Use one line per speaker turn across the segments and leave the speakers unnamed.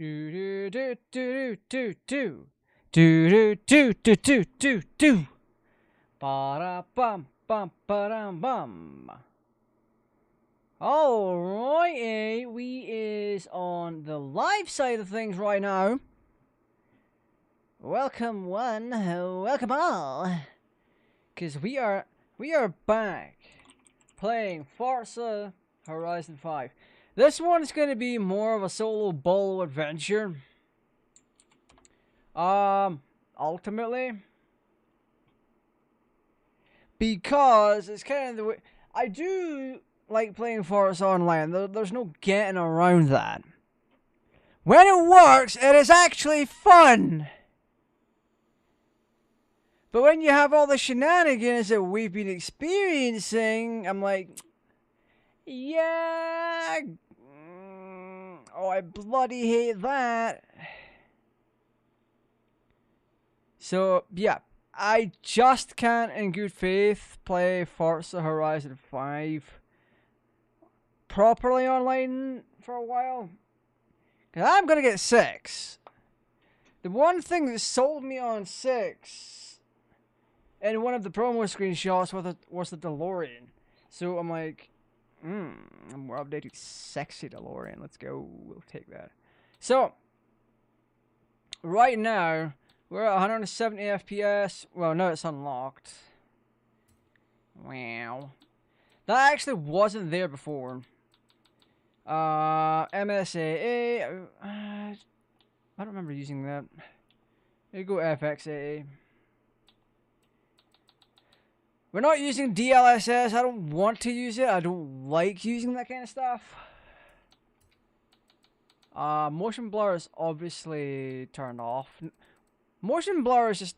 Do do do do do do do do do do do do. Ba bum bum ba bum. Alrighty, we is on the live side of things right now. Welcome one, welcome all, cause we are back playing Forza Horizon 5. This one's gonna be more of a solo bolo adventure. Ultimately, because it's kind of the way I do like playing Forza Online. There's no getting around that. When it works, it is actually fun. But when you have all the shenanigans that we've been experiencing, I'm like, yeah, oh, I bloody hate that. So, yeah, I just can't, in good faith, play Forza Horizon 5 properly online for a while. Because I'm going to get 6. The one thing that sold me on 6 in one of the promo screenshots was the DeLorean. So I'm like, a more updated, sexy DeLorean. Let's go. We'll take that. So, right now, we're at 170 FPS. Well, no, it's unlocked. Wow. That actually wasn't there before. MSAA. I don't remember using that. Here you go, FXAA. We're not using DLSS. I don't want to use it. I don't like using that kind of stuff. Motion blur is obviously turned off. Motion blur is just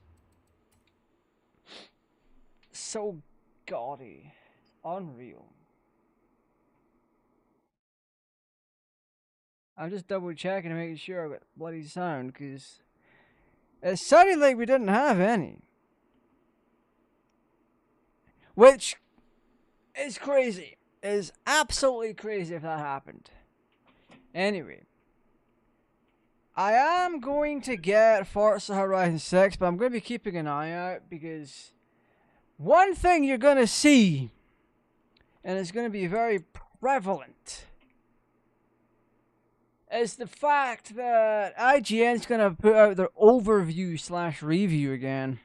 so gaudy. It's unreal. I'm just double checking and making sure I got bloody sound, because it sounded like we didn't have any. Which is crazy. Is absolutely crazy if that happened. Anyway. I am going to get Forza Horizon 6, but I'm going to be keeping an eye out, because one thing you're going to see, and it's going to be very prevalent, is the fact that IGN's going to put out their overview/review again.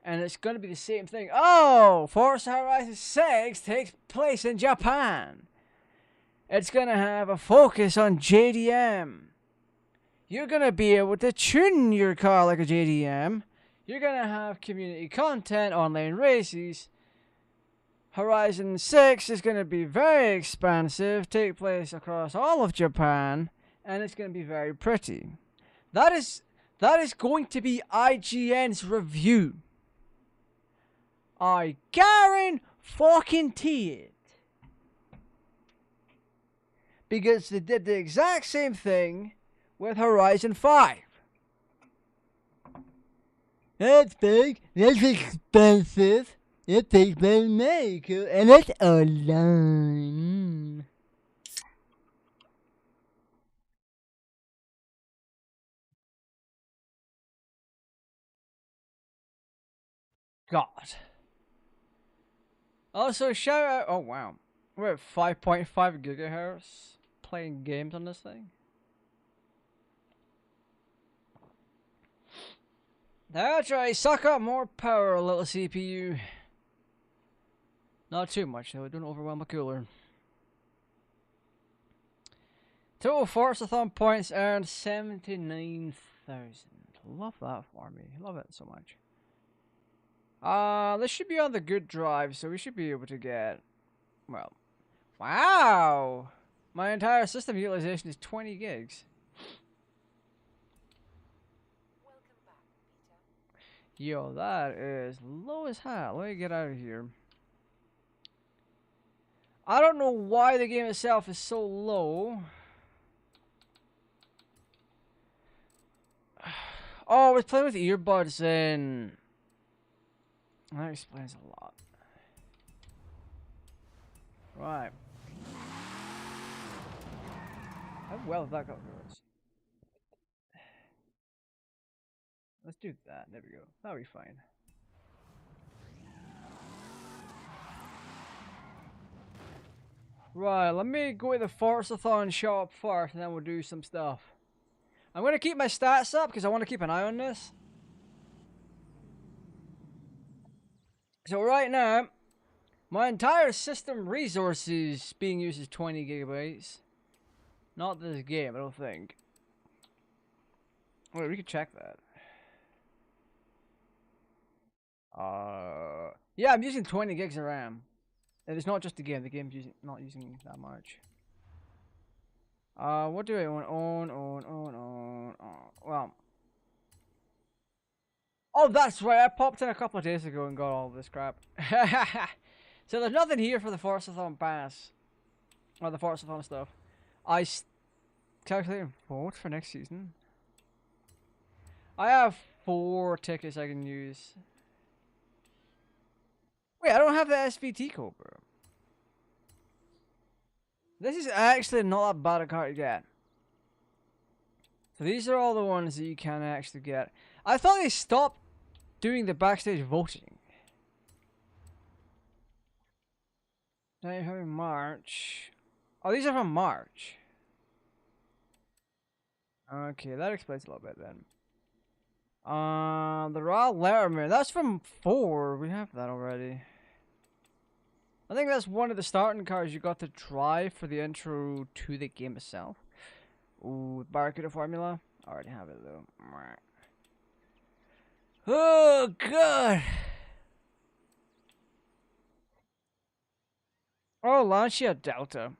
And it's going to be the same thing. Oh, Forza Horizon 6 takes place in Japan. It's going to have a focus on JDM. You're going to be able to tune your car like a JDM. You're going to have community content, online races. Horizon 6 is going to be very expansive, take place across all of Japan, and it's going to be very pretty. That is going to be IGN's review. I guarantee it. Because they did the exact same thing with Horizon 5. That's big, that's expensive, it takes better makeup, and it's online. God. Also, shout out. Oh, wow. We're at 5.5 gigahertz playing games on this thing. That's right. Suck up more power, little CPU. Not too much, though. Don't overwhelm my cooler. Total Forzathon points earned 79,000. Love that for me. Love it so much. This should be on the good drive, so we should be able to get, well, wow! My entire system utilization is 20 gigs.
Welcome back, Peter.
Yo, that is low as hell. Let me get out of here. I don't know why the game itself is so low. Oh, I was playing with earbuds and that explains a lot. Right. How well have that got for us? Let's do that. There we go. That'll be fine. Right, let me go to the Forzathon shop first, and then we'll do some stuff. I'm going to keep my stats up, because I want to keep an eye on this. So right now, my entire system resources being used is 20 gigabytes. Not this game, I don't think. Wait, we could check that. Yeah, I'm using 20 gigs of RAM. And it's not just the game. The game's not using that much. What do I want? On. Well. Oh, that's right. I popped in a couple of days ago and got all this crap. So there's nothing here for the Forzathon pass. Or the Forzathon stuff. I calculating vote for next season. I have 4 tickets I can use. Wait, I don't have the SVT code, bro. This is actually not that bad a card to get. So these are all the ones that you can actually get. I thought they stopped doing the backstage voting. Now you're having March. Oh, these are from March. Okay, that explains a little bit then. The Royal Letterman. That's from 4. We have that already. I think that's one of the starting cars you got to try for the intro to the game itself. Ooh, Barracuda Formula. I already have it though. Oh god. Oh, Lancia Delta.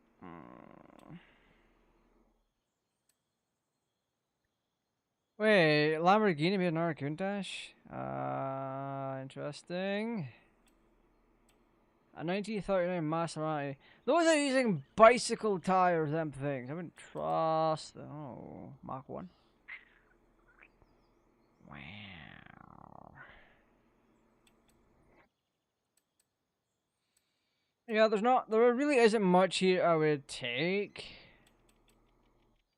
Wait, Lamborghini made another Countach? Interesting. A 1939 Maserati. Those are using bicycle tires, them things. I wouldn't trust them. Oh, Mach 1. Wow. Yeah, there really isn't much here I would take.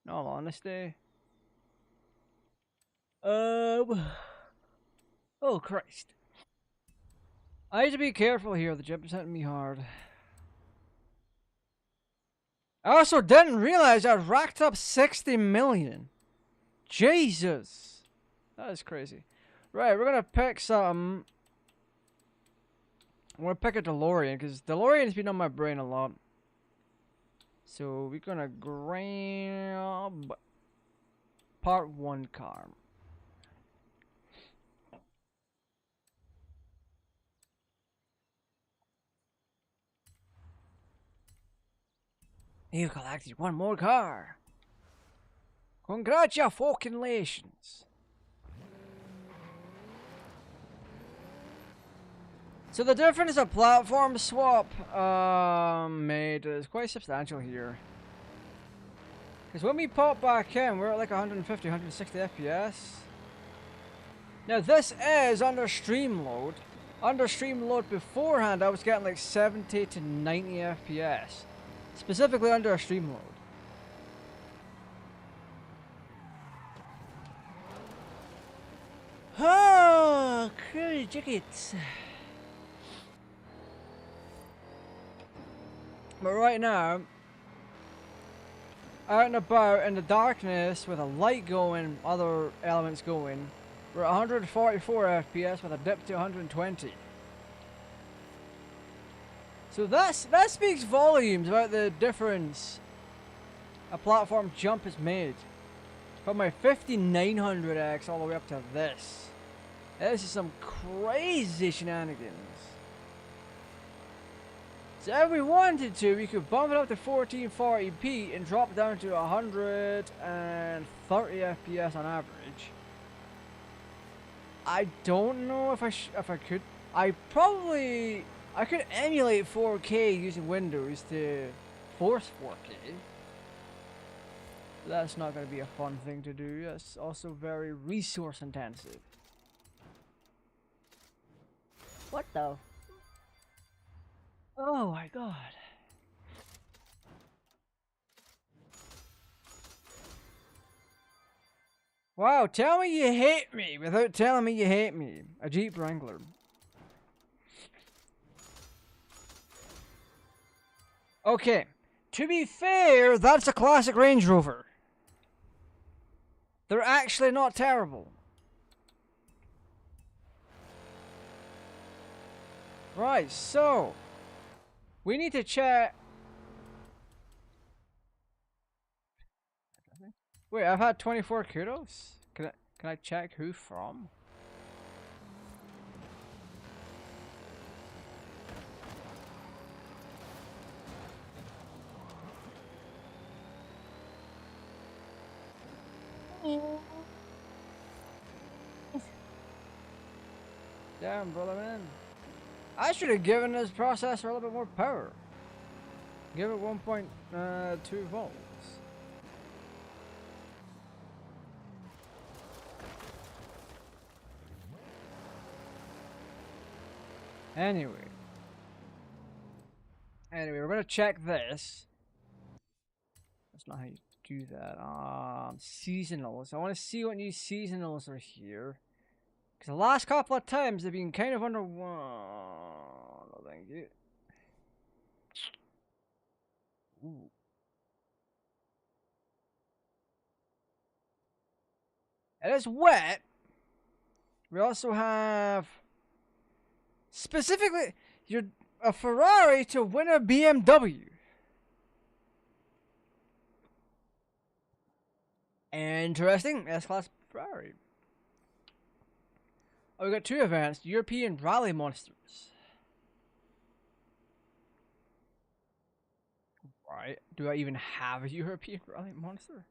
In all honesty. Oh Christ. I need to be careful here, the jump is hitting me hard. I also didn't realize I racked up 60 million. Jesus. That is crazy. Right, we're gonna pick some. I'm gonna pick a DeLorean, because DeLorean's been on my brain a lot. So we're gonna grab Part 1 car. You've collected one more car. Congratulations. So the difference of platform swap made is quite substantial here. Because when we pop back in, we're at like 150, 160 FPS. Now this is under stream load. Under stream load beforehand, I was getting like 70 to 90 FPS. Specifically under a stream load. Oh, crazy tickets. But right now, out and about in the darkness with a light going, other elements going, we're at 144 FPS with a dip to 120. So that speaks volumes about the difference a platform jump has made. From my 5900X all the way up to this. This is some crazy shenanigans. So if we wanted to, we could bump it up to 1440p and drop down to 130 FPS on average. I don't know if I could. I could emulate 4K using Windows to force 4K. But that's not going to be a fun thing to do. That's also very resource intensive. What the? Oh my god. Wow, tell me you hate me without telling me you hate me. A Jeep Wrangler. Okay, to be fair, that's a classic Range Rover. They're actually not terrible. Right, so we need to check. Wait, I've had 24 kudos? Can I check who from? Damn, brother man. I should have given this processor a little bit more power. Give it 1.2 volts. Anyway, we're gonna check this. That's not how you do that. Seasonals. I want to see what new seasonals are here. Because the last couple of times they've been kind of underwhelmed. Oh, thank you. Ooh. It is wet. We also have specifically a Ferrari to win a BMW. Interesting. S-Class Ferrari. Oh, we got two events. European Rally Monsters. Right. Do I even have a European Rally Monster?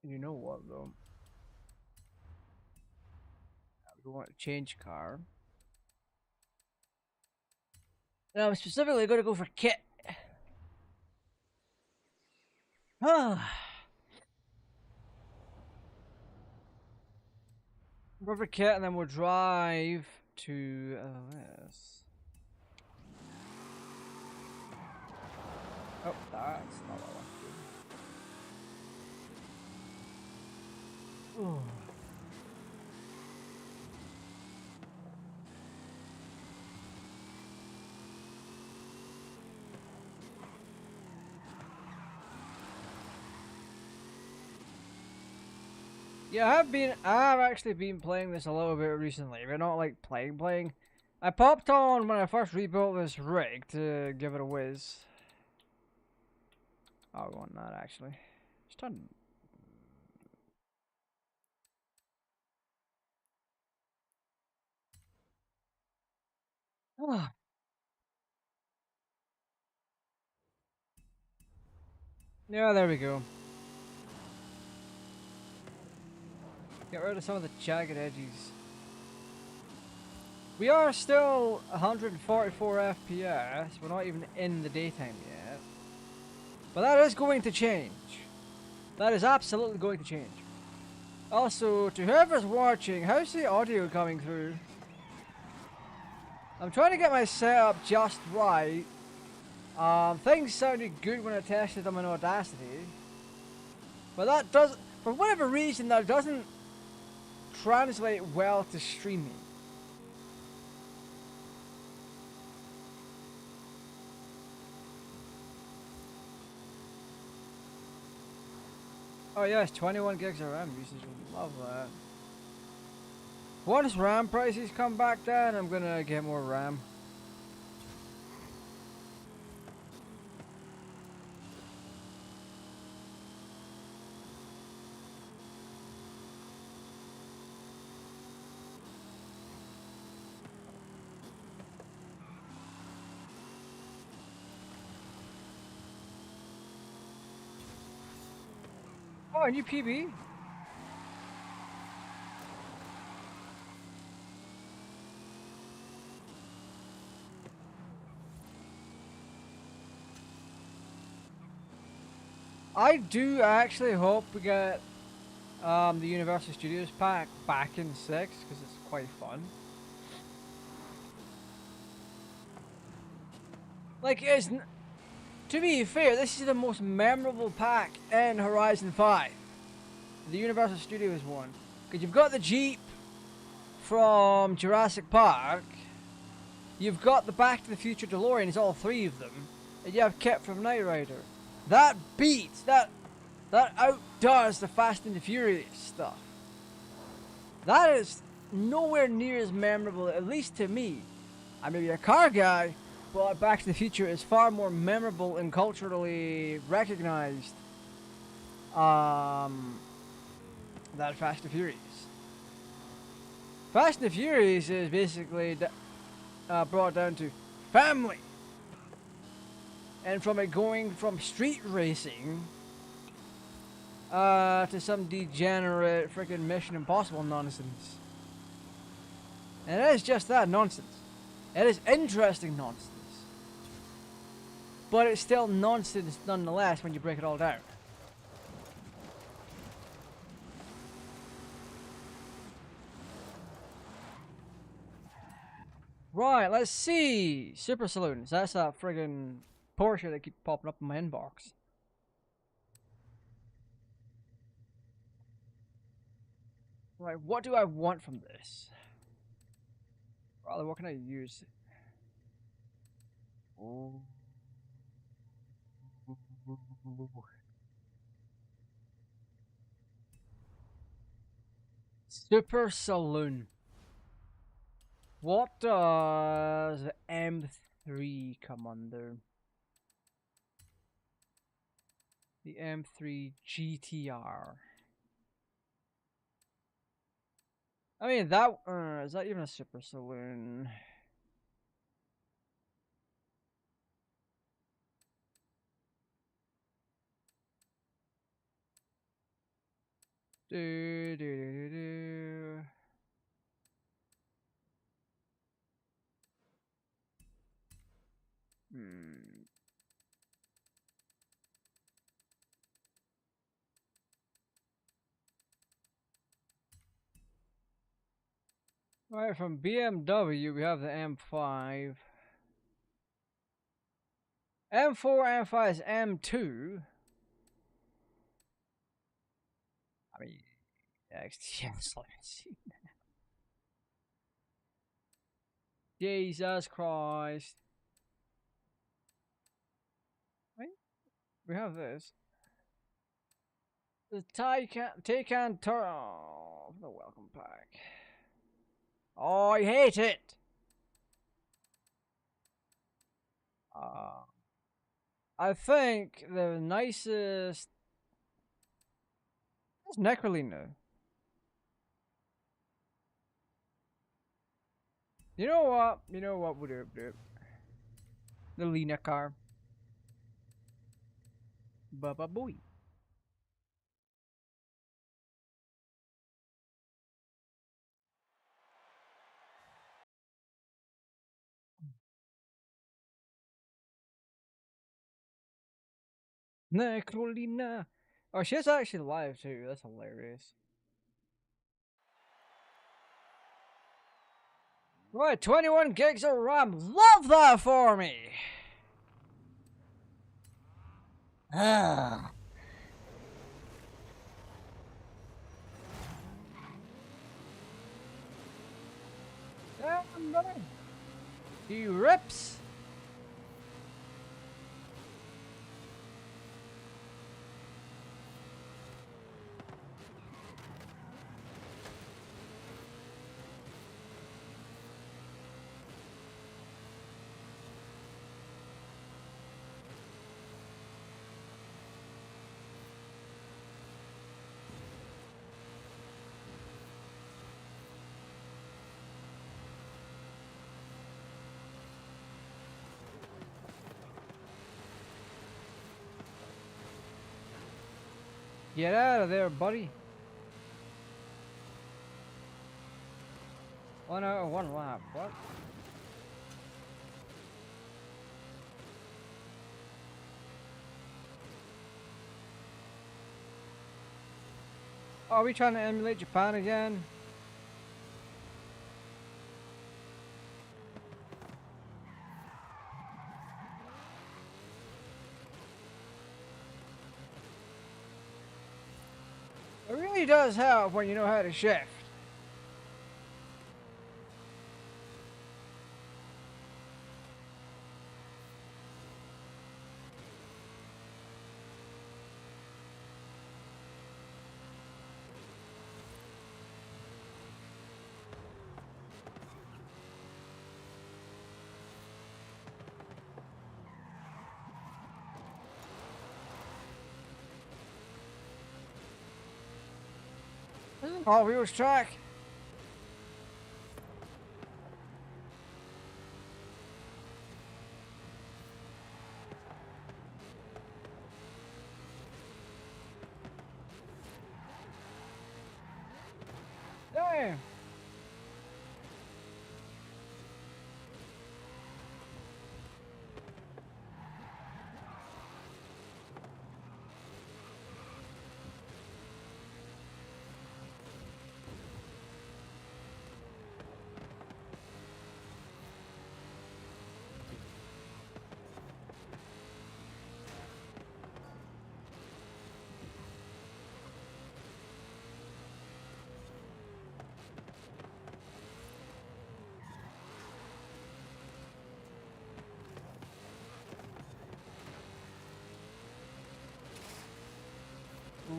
You know what, though? We want to change car. Now, I'm specifically going to go for KATT. Go for KATT, and then we'll drive to this. Oh, that's not what I want to do. Ooh. Yeah, I've actually been playing this a little bit recently, but not like playing. I popped on when I first rebuilt this rig to give it a whiz. Oh, I want that actually. Just turn. Yeah, there we go. Get rid of some of the jagged edges. We are still 144 FPS. We're not even in the daytime yet. But that is going to change. That is absolutely going to change. Also, to whoever's watching, how's the audio coming through? I'm trying to get my setup just right. Things sounded good when I tested them in Audacity. But that does, for whatever reason, that doesn't translate well to streaming. Oh yes, 21 gigs of RAM usage. Love that. Once RAM prices come back down, I'm gonna get more RAM. Oh, a new PB? I do actually hope we get the Universal Studios pack back in 6 because it's quite fun. Like, To be fair, this is the most memorable pack in Horizon 5. The Universal Studios one. Because you've got the Jeep from Jurassic Park. You've got the Back to the Future DeLorean, it's all three of them. And you have KATT from Knight Rider. That beats, that outdoes the Fast and the Furious stuff. That is nowhere near as memorable, at least to me. I may be a car guy, but Back to the Future is far more memorable and culturally recognized than Fast and Furious. Fast and the Furious is basically brought down to family. And from it going from street racing to some degenerate freaking Mission Impossible nonsense. And it is just that nonsense. It is interesting nonsense. But it's still nonsense nonetheless when you break it all down. Right, let's see. Super Saloons. That's that friggin' Porsche that keeps popping up in my inbox. Right, what do I want from this? Rather, what can I use? Oh. Super Saloon. What does M3 come under? The M3 GTR. I mean, that is that even a Super Saloon? Do do do do do. Alright, from BMW we have the M5. M4, M5 is M2. I mean, XTS, let me see. Jesus Christ. Wait, we have this. The Taycan Turbo. Oh, the welcome pack. Oh, I hate it. I think the nicest. That's Necrolina. You know what? You know what? We'll do it. The Lena car. Baba boy. Necrolina. Oh, she's actually live too. That's hilarious. Right, 21 gigs of RAM. Love that for me. Ah. He rips. Get out of there, buddy. 1 hour, 1 lap. What? Are we trying to emulate Japan again? really does help when you know how to shift. All wheels track. Damn.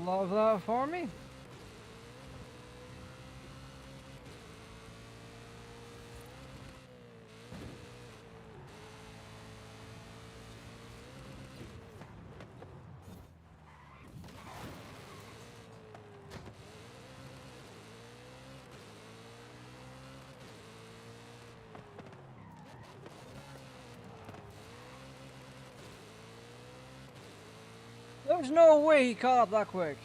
Love that for me. There's no way he caught up that quick.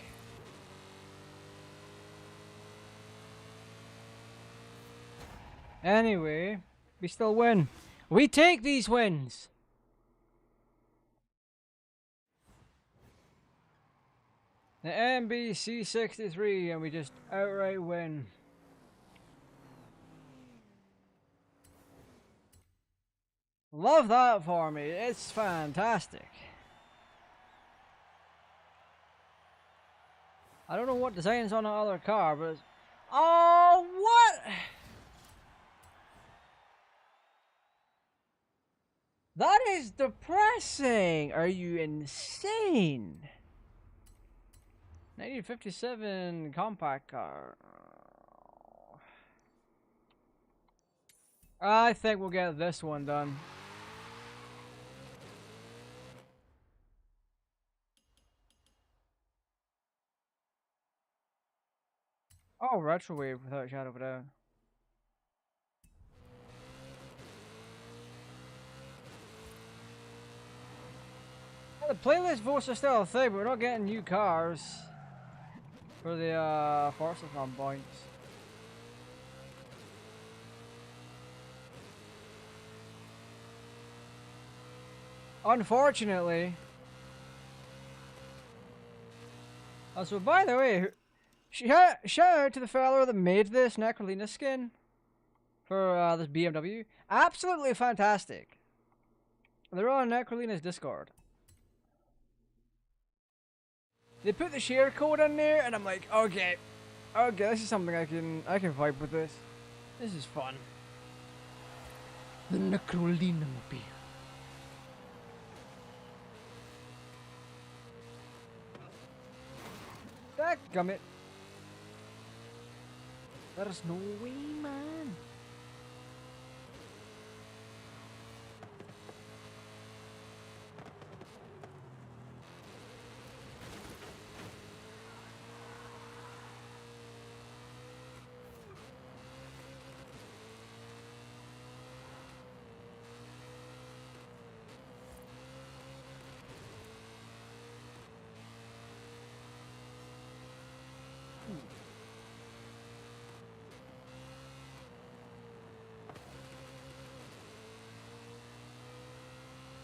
Anyway, we still win. We take these wins. The MBC63 and we just outright win. Love that for me. It's fantastic. I don't know what design's on the other car, but it's... Oh, what? That is depressing. Are you insane? 1957 compact car. I think we'll get this one done. Oh, retrowave without a shadow of a doubt. The playlist votes are still a thing, but we're not getting new cars for the Forza Farm points. Unfortunately. So by the way, shout out to the fellow that made this Necrolina skin for this BMW. Absolutely fantastic. They're on Necrolina's Discord. They put the share code in there, and I'm like, okay, this is something I can vibe with this. This is fun. The Necrolina mobile. Dadgummit. There's no way, man.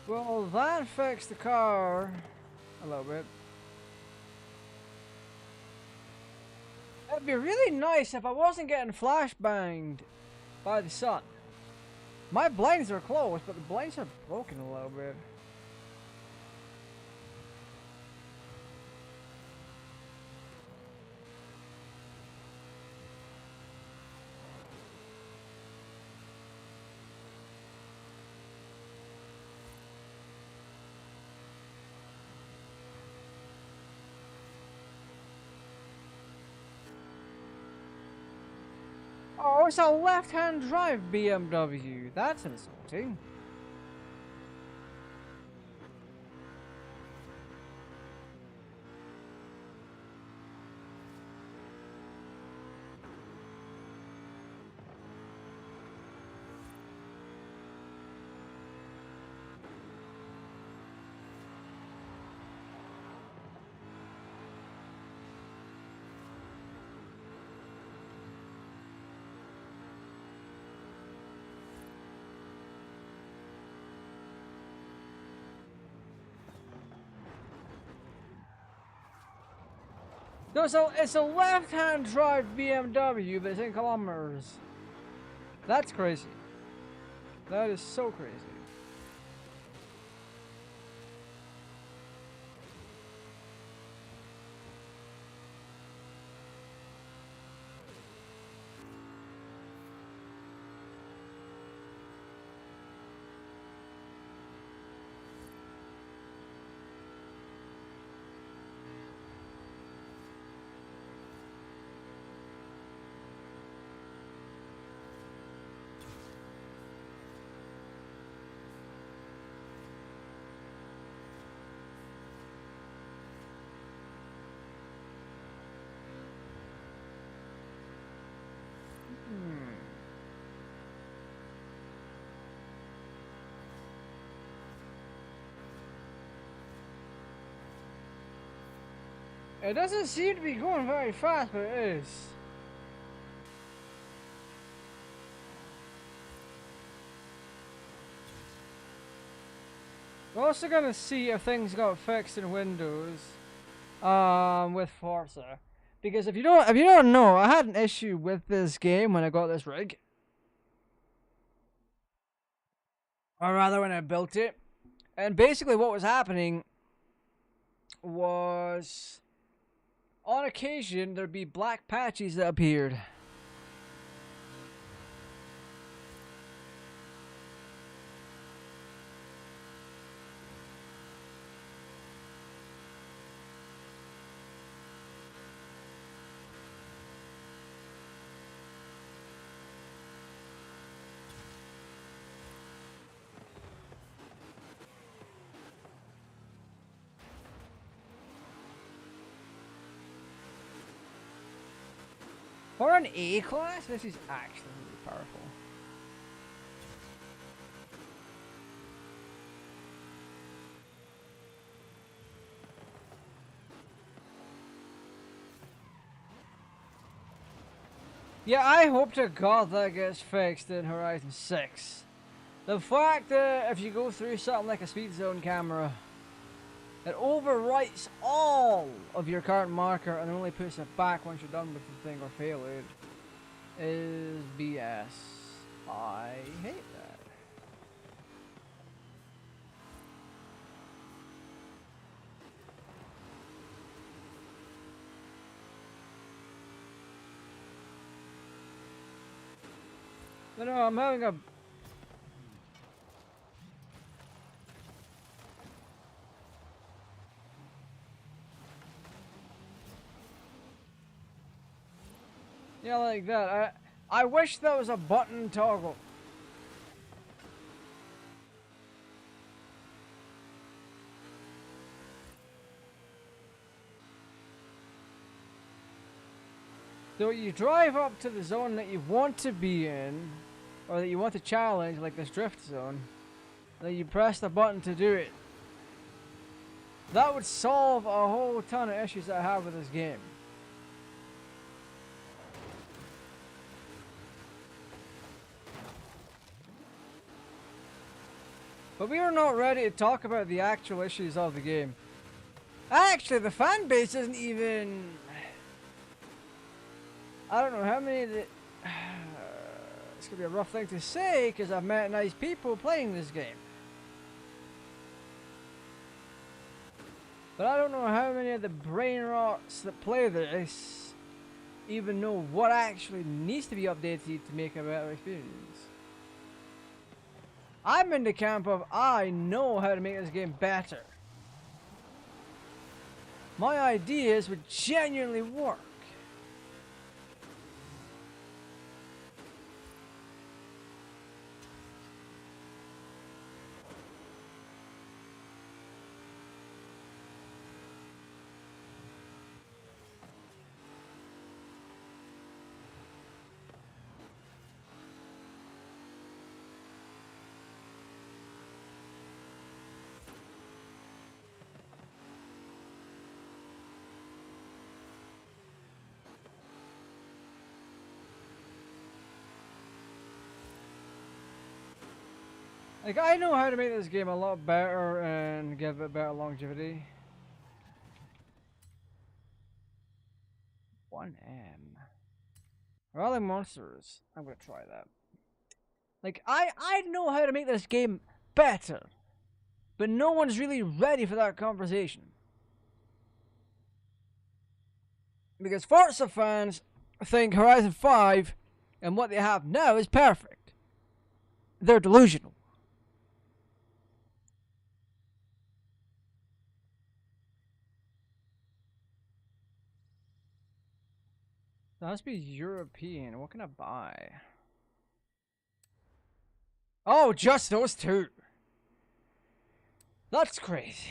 Well, that fixed the car a little bit. It'd be really nice if I wasn't getting flashbanged by the sun. My blinds are closed, but the blinds are broken a little bit. Oh, it's a left-hand drive BMW. That's insulting. No, so it's a left-hand drive BMW, but it's in kilometers. That's crazy. That is so crazy. It doesn't seem to be going very fast, but it is. We're also gonna see if things got fixed in Windows, with Forza, because if you don't know, I had an issue with this game when I got this rig, or rather when I built it, and basically what was happening was, on occasion, there'd be black patches that appeared. For an A class, this is actually really powerful. Yeah, I hope to God that gets fixed in Horizon 6. The fact that if you go through something like a speed zone camera, it overwrites all of your current marker and only puts it back once you're done with the thing or fail it is BS. I hate that. But no, I'm having a... Yeah, like that. I wish there was a button toggle. So you drive up to the zone that you want to be in, or that you want to challenge, like this drift zone, then you press the button to do it. That would solve a whole ton of issues that I have with this game. But we are not ready to talk about the actual issues of the game. Actually, the fan base isn't even... I don't know how many of the... It's going to be a rough thing to say, because I've met nice people playing this game. But I don't know how many of the brain rots that play this even know what actually needs to be updated to make a better experience. I'm in the camp of, I know how to make this game better. My ideas would genuinely work. Like, I know how to make this game a lot better and give it better longevity. 1M. Rally monsters. I'm gonna try that. Like, I know how to make this game better. But no one's really ready for that conversation. Because Forza fans think Horizon 5 and what they have now is perfect. They're delusional. That has to be European. What can I buy? Oh, just those two. That's crazy.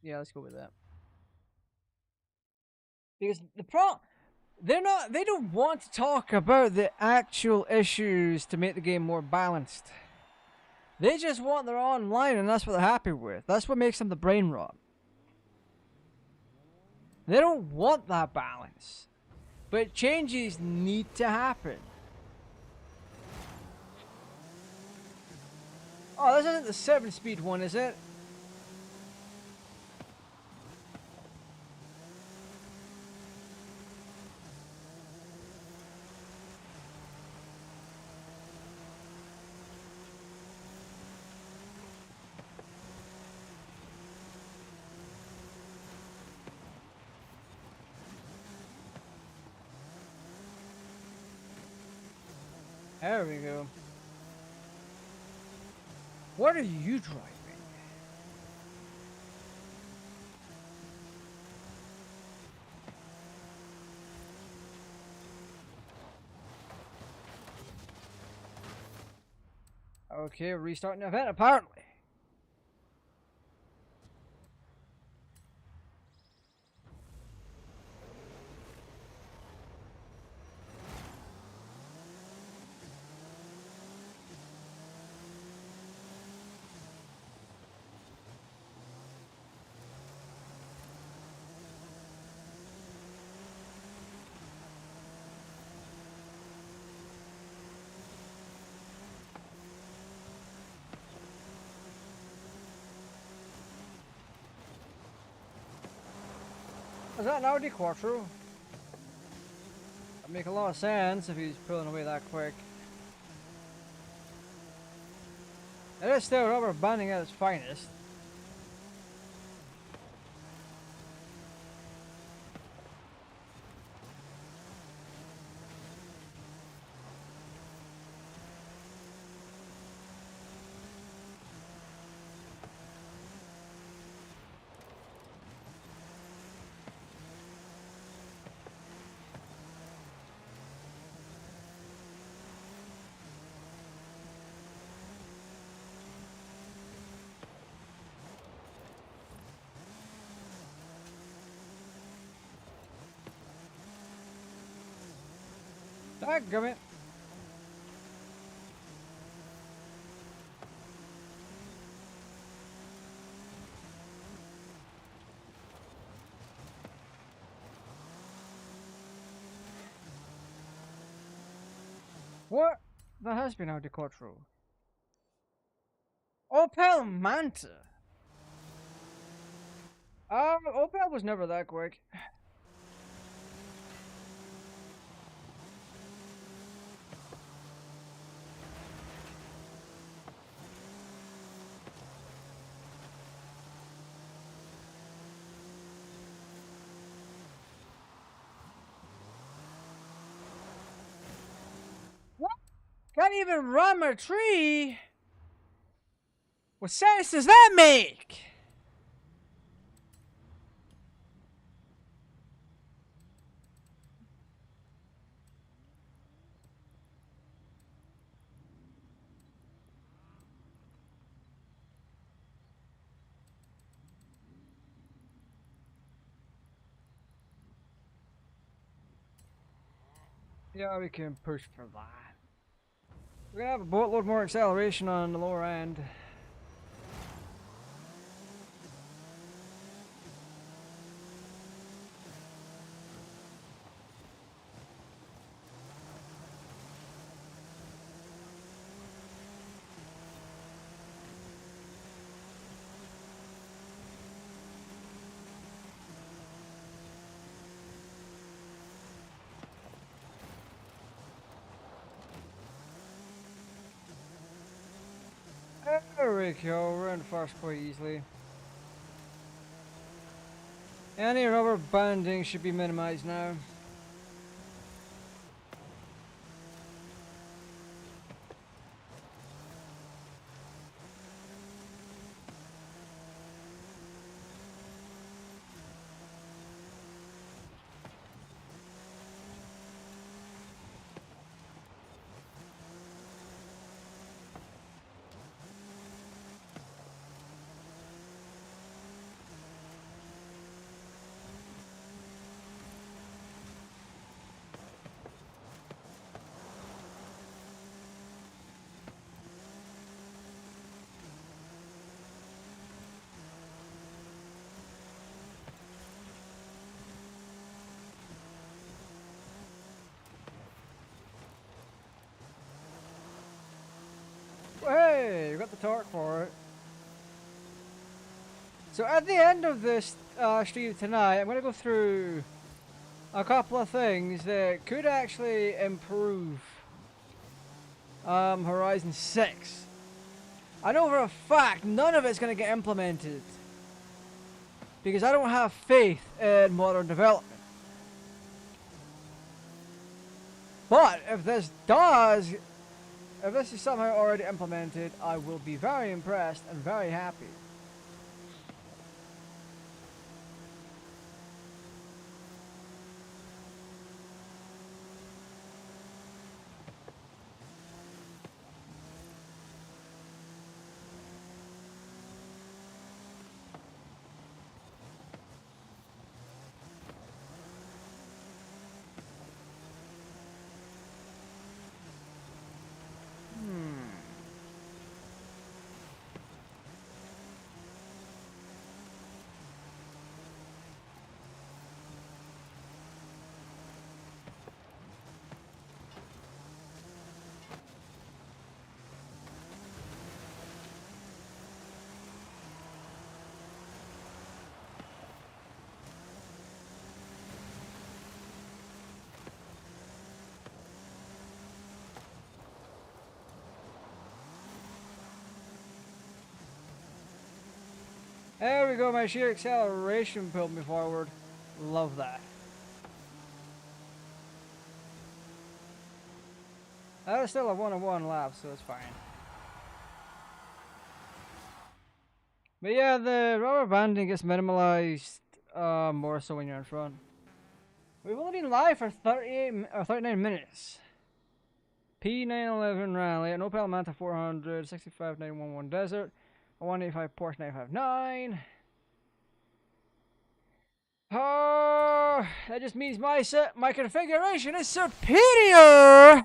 Yeah, let's go with that. Because the problem, they don't want to talk about the actual issues to make the game more balanced. They just want their online, and that's what they're happy with. That's what makes them the brain rot. They don't want that balance. But changes need to happen. Oh, this isn't the 7-speed one, is it? There we go. What are you driving? Okay, restarting the event apparently. Is that an Audi Quattro? That'd make a lot of sense if he's pulling away that quick. It is still rubber banding at its finest. Dadgummit. What? That has been Audi Quattro. Opel Manta. Opel was never that quick. What? Can't even ram a tree? What sense does that make? Yeah, we can push for that. We're gonna have a boatload more acceleration on the lower end. There we go, we're in first quite easily. Any rubber banding should be minimized now. Hey, you got the torque for it. So at the end of this stream tonight, I'm going to go through a couple of things that could actually improve Horizon 6. I know for a fact none of it's going to get implemented because I don't have faith in modern development. But if this is somehow already implemented, I will be very impressed and very happy. There we go, my sheer acceleration pulled me forward. Love that. That is still a 1-on-1 lap, so it's fine. But yeah, the rubber banding gets minimalized more so when you're in front. We've only been live for 38 or 39 minutes. P911 Rally, an Opel Manta 400, 65911 Desert, a 185 Porsche 959. Oh, that just means my configuration is superior.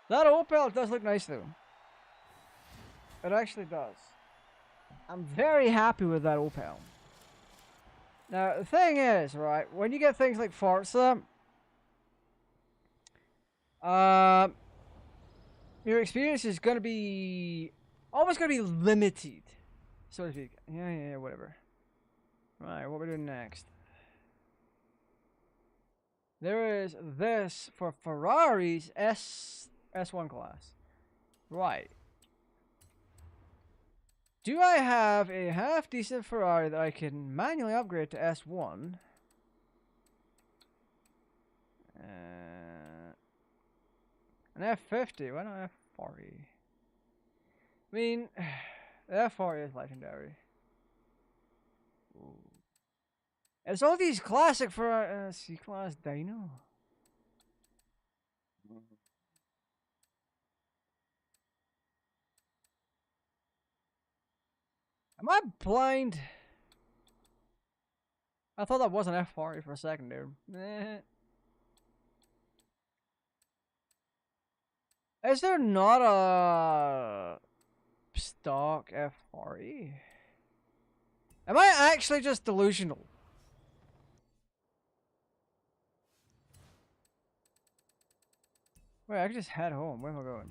That Opel does look nice though. It actually does. I'm very happy with that Opel. Now the thing is, right, when you get things like Forza, your experience is gonna be almost gonna be limited, so to speak. Yeah, whatever. Right, what we're doing next? There is this for Ferrari's S1 class. Right. Do I have a half-decent Ferrari that I can manually upgrade to S1? An F50, why not F40? I mean, the F40 is legendary. Ooh. It's all these classic for C-Class dyno. Am I blind? I thought that was an F40 for a second there. Is there not a stock F40? Am I actually just delusional? Wait, I can just head home. Where am I going?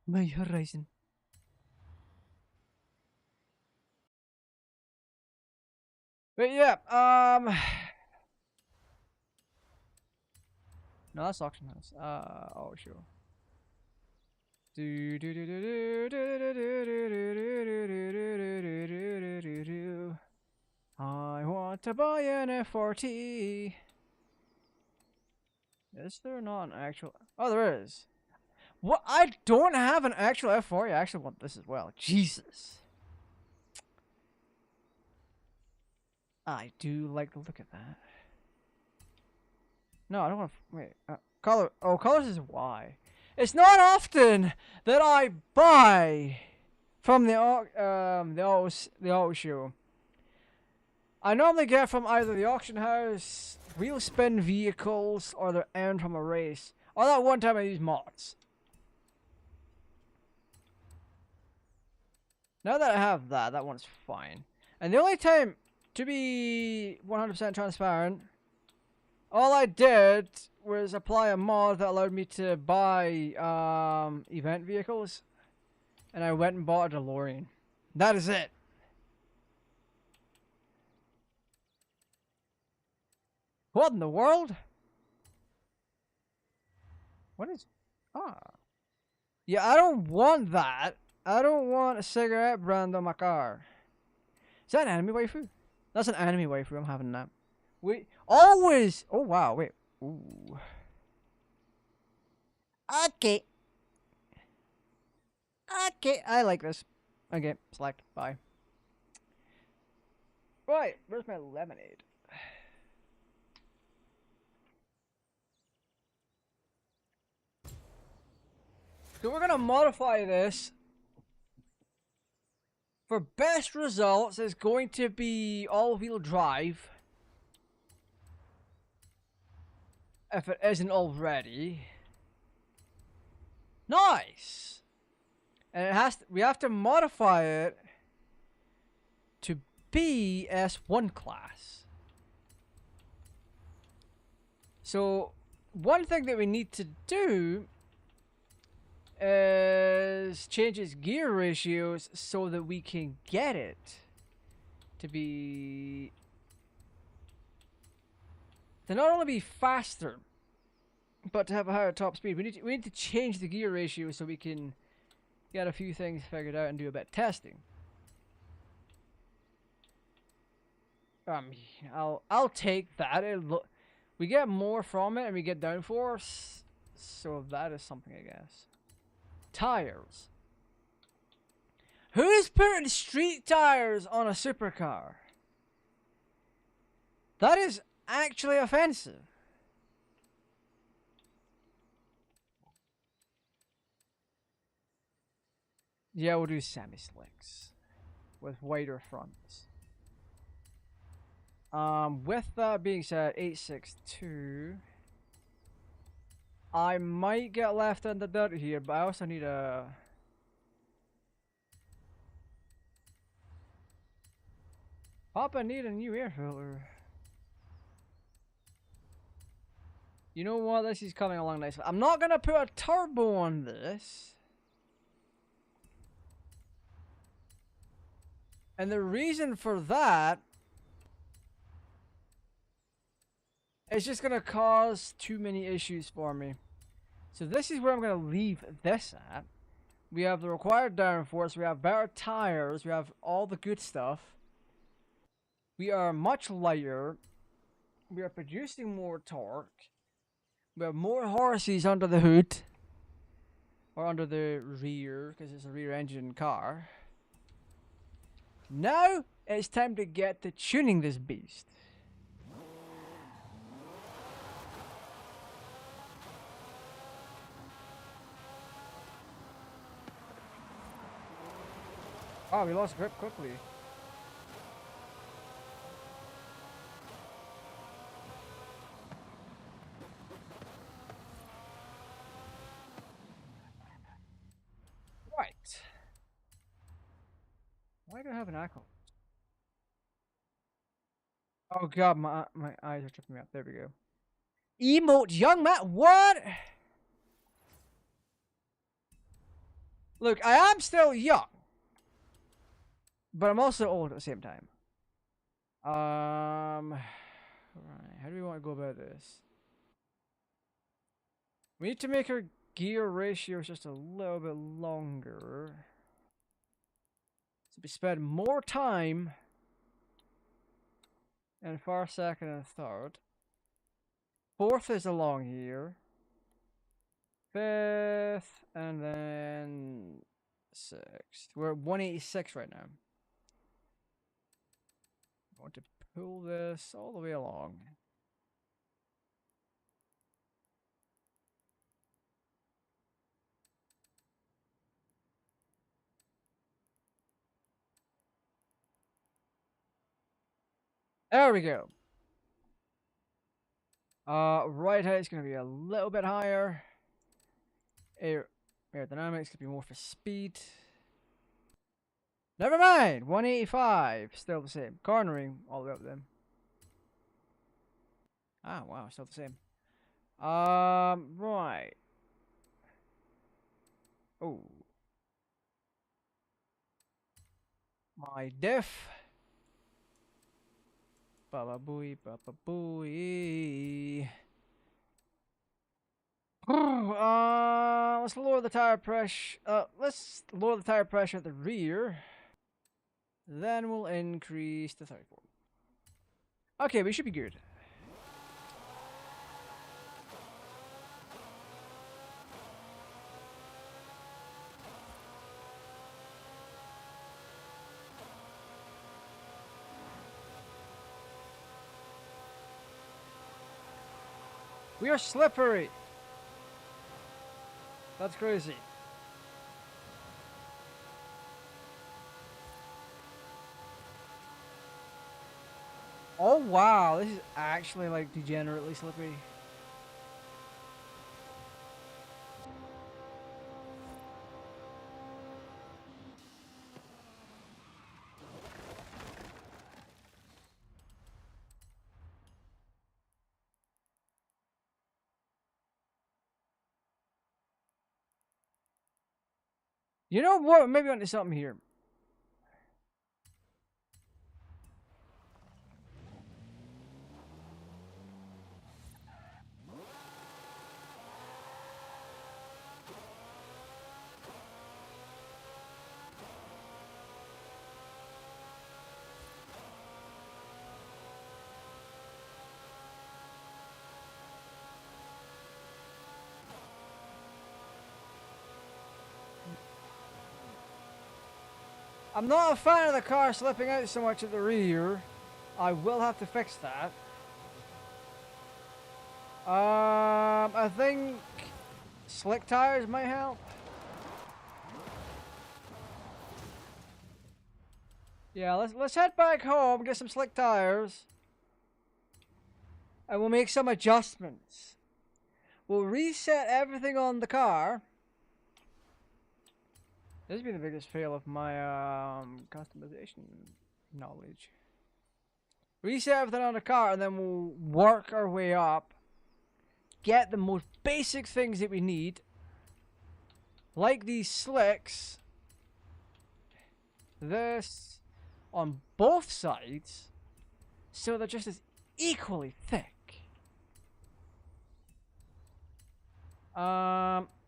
My horizon. But yeah, no, that's auction house. Oh sure. I want to buy an F4T. Is there not an actual? Oh, there is. What? I don't have an actual F4. I actually want this as well. Jesus. I do like the look at that. No, I don't want to. Wait. Color. Oh, colors is Y. It's not often that I buy from the auto show. I normally get from either the auction house, wheel spin vehicles, or they're earned from a race. Or that one time I used mods. Now that I have that, that one's fine. And the only time, to be 100% transparent, all I did was apply a mod that allowed me to buy event vehicles. And I went and bought a DeLorean. That is it. What in the world? What is... Ah. Yeah, I don't want that. I don't want a cigarette brand on my car. Is that an anime waifu? That's an anime waifu. I'm having that. Wait, always. Oh wow. Wait. Ooh. Okay. Okay. I like this. Okay. Select. Bye. Right. Where's my lemonade? So we're gonna modify this. For best results, it's going to be all-wheel drive. If it isn't already. Nice! And it has to, we have to modify it to be S1 class. So, one thing that we need to do is change its gear ratios so that we can get it to be... to not only be faster, but to have a higher top speed. We need to change the gear ratio so we can get a few things figured out and do a bit of testing. I'll take that. We get more from it and we get downforce, so that is something, I guess. Tires. Who's putting street tires on a supercar? That is actually offensive. Yeah, we'll do semi-slicks with wider fronts. With that being said, 862. I might get left in the dirt here, but I also need a... Papa, need a new air filter. You know what? This is coming along nicely. I'm not gonna put a turbo on this. And the reason for that is just gonna cause too many issues for me. So this is where I'm gonna leave this at. We have the required downforce, we have better tires, we have all the good stuff. We are much lighter. We are producing more torque. We have more horses under the hood. Or under the rear, because it's a rear engine car. Now it's time to get to tuning this beast. Oh, we lost grip quickly. Right. Why do I have an echo? Oh god, my eyes are tripping me up. There we go. Emote young man. What? Look, I am still young. But I'm also old at the same time. Right. How do we want to go about this? We need to make her gear ratio is just a little bit longer. So we spend more time in first, second, and third. Fourth is along here. Fifth, and then sixth. We're at 186 right now. I want to pull this all the way along. There we go. Right height's gonna be a little bit higher. Aerodynamics could be more for speed. Never mind. 185, still the same. Cornering all the way up then. Ah, wow, still the same. Right. Oh, my diff. Baba booey, baba booey. Let's lower the tire pressure. Let's lower the tire pressure at the rear. Then we'll increase the 34. Okay, we should be good. We are slippery. That's crazy. Oh wow, this is actually like degenerately slippery. You know what? Maybe onto something here. I'm not a fan of the car slipping out so much at the rear. I will have to fix that. I think slick tires might help. Yeah, let's head back home, get some slick tires, and we'll make some adjustments. We'll reset everything on the car. This has been the biggest fail of my customization knowledge. Reset everything on the car, and then we'll work our way up. Get the most basic things that we need, like these slicks. This on both sides, so they're just as equally thick.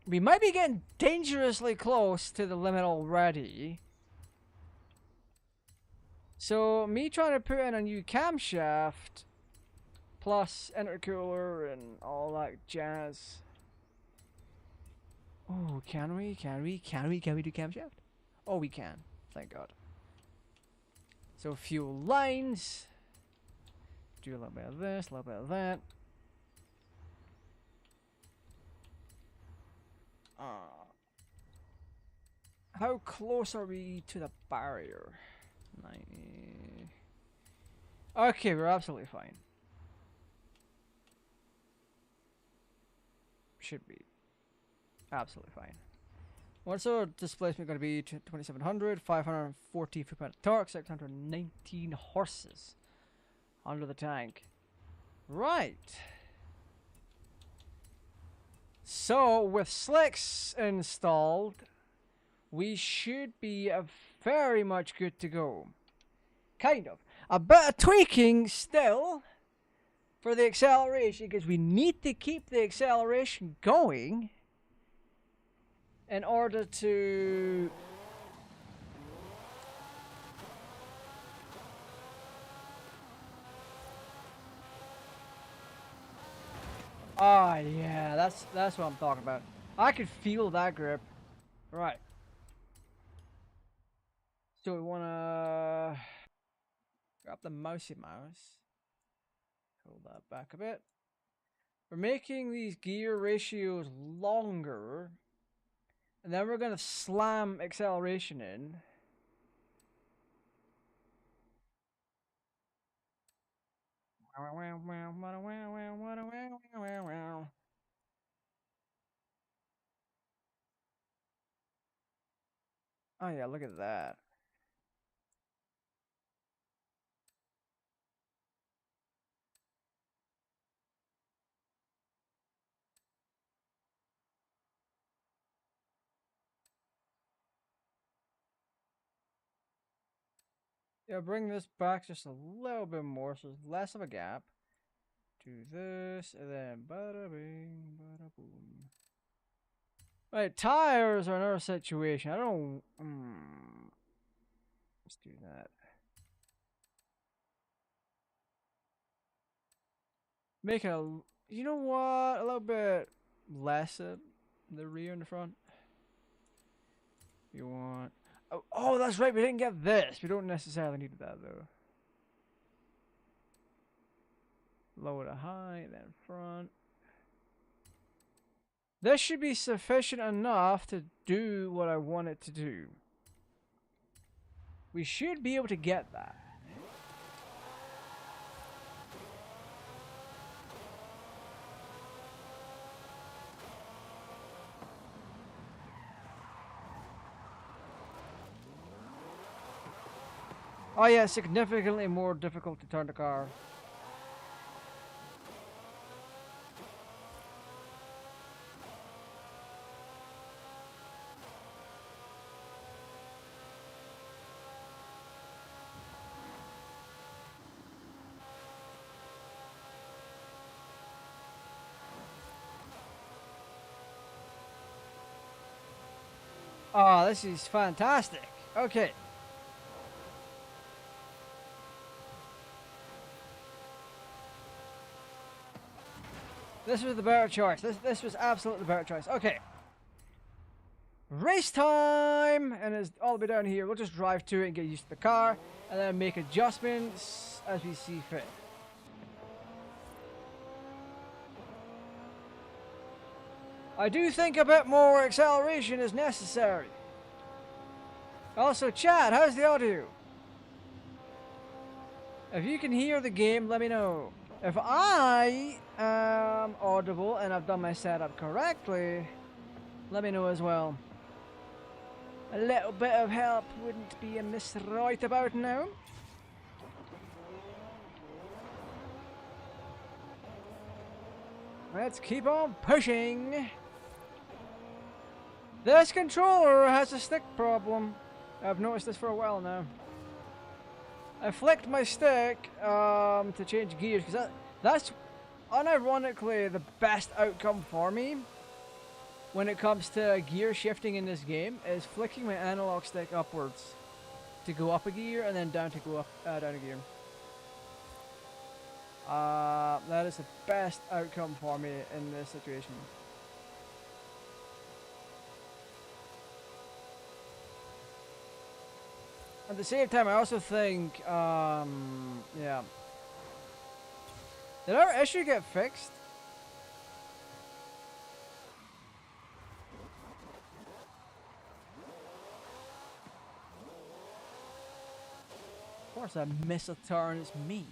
We might be getting dangerously close to the limit already. So, me trying to put in a new camshaft, plus intercooler and all that jazz. Oh, can we do camshaft? Oh, we can. Thank God. So, fuel lines. Do a little bit of this, a little bit of that. How close are we to the barrier? 90. Okay, we're absolutely fine. Should be. Absolutely fine. What's our displacement going to be? 2700, 540 foot-pound torque, 619 horses under the tank. Right. So, with slicks installed, we should be very much good to go. Kind of. A bit of tweaking still for the acceleration, because we need to keep the acceleration going in order to oh yeah, that's what I'm talking about. I could feel that grip. Right. So we wanna grab the mousey mouse. Hold that back a bit. We're making these gear ratios longer. And then we're gonna slam acceleration in. Oh yeah, look at that. Yeah, bring this back just a little bit more so there's less of a gap. Do this, and then bada bing, bada boom. Right, tires are another situation. I don't. Let's do that. Make a. You know what? A little bit less at the rear and the front. You want. Oh, that's right. We didn't get this. We don't necessarily need that though. Lower to high, then front. This should be sufficient enough to do what I want it to do. We should be able to get that. Oh yeah, significantly more difficult to turn the car. Oh, this is fantastic. Okay. This was the better choice. This was absolutely the better choice. Okay. Race time! And it's all the way down here. We'll just drive to it and get used to the car. And then make adjustments as we see fit. I do think a bit more acceleration is necessary. Also, chat, how's the audio? If you can hear the game, let me know. If I am audible and I've done my setup correctly, let me know as well. A little bit of help wouldn't be amiss right about now. Let's keep on pushing. This controller has a stick problem. I've noticed this for a while now. I flicked my stick to change gears because that's unironically the best outcome for me when it comes to gear shifting in this game is flicking my analog stick upwards to go up a gear and then down to go up down a gear. That is the best outcome for me in this situation. At the same time, I also think, yeah. Did our issue get fixed? Of course I miss a turn, it's me.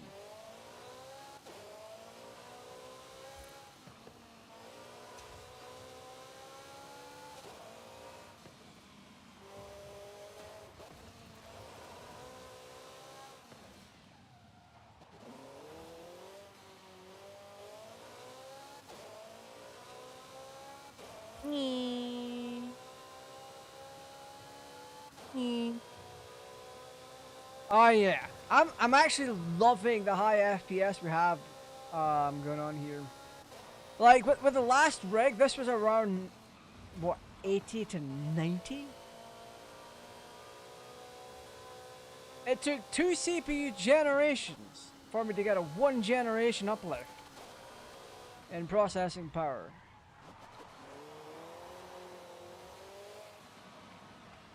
Oh yeah, I'm actually loving the high FPS we have going on here. Like with the last rig, this was around what 80 to 90. It took 2 CPU generations for me to get a 1 generation uplift in processing power.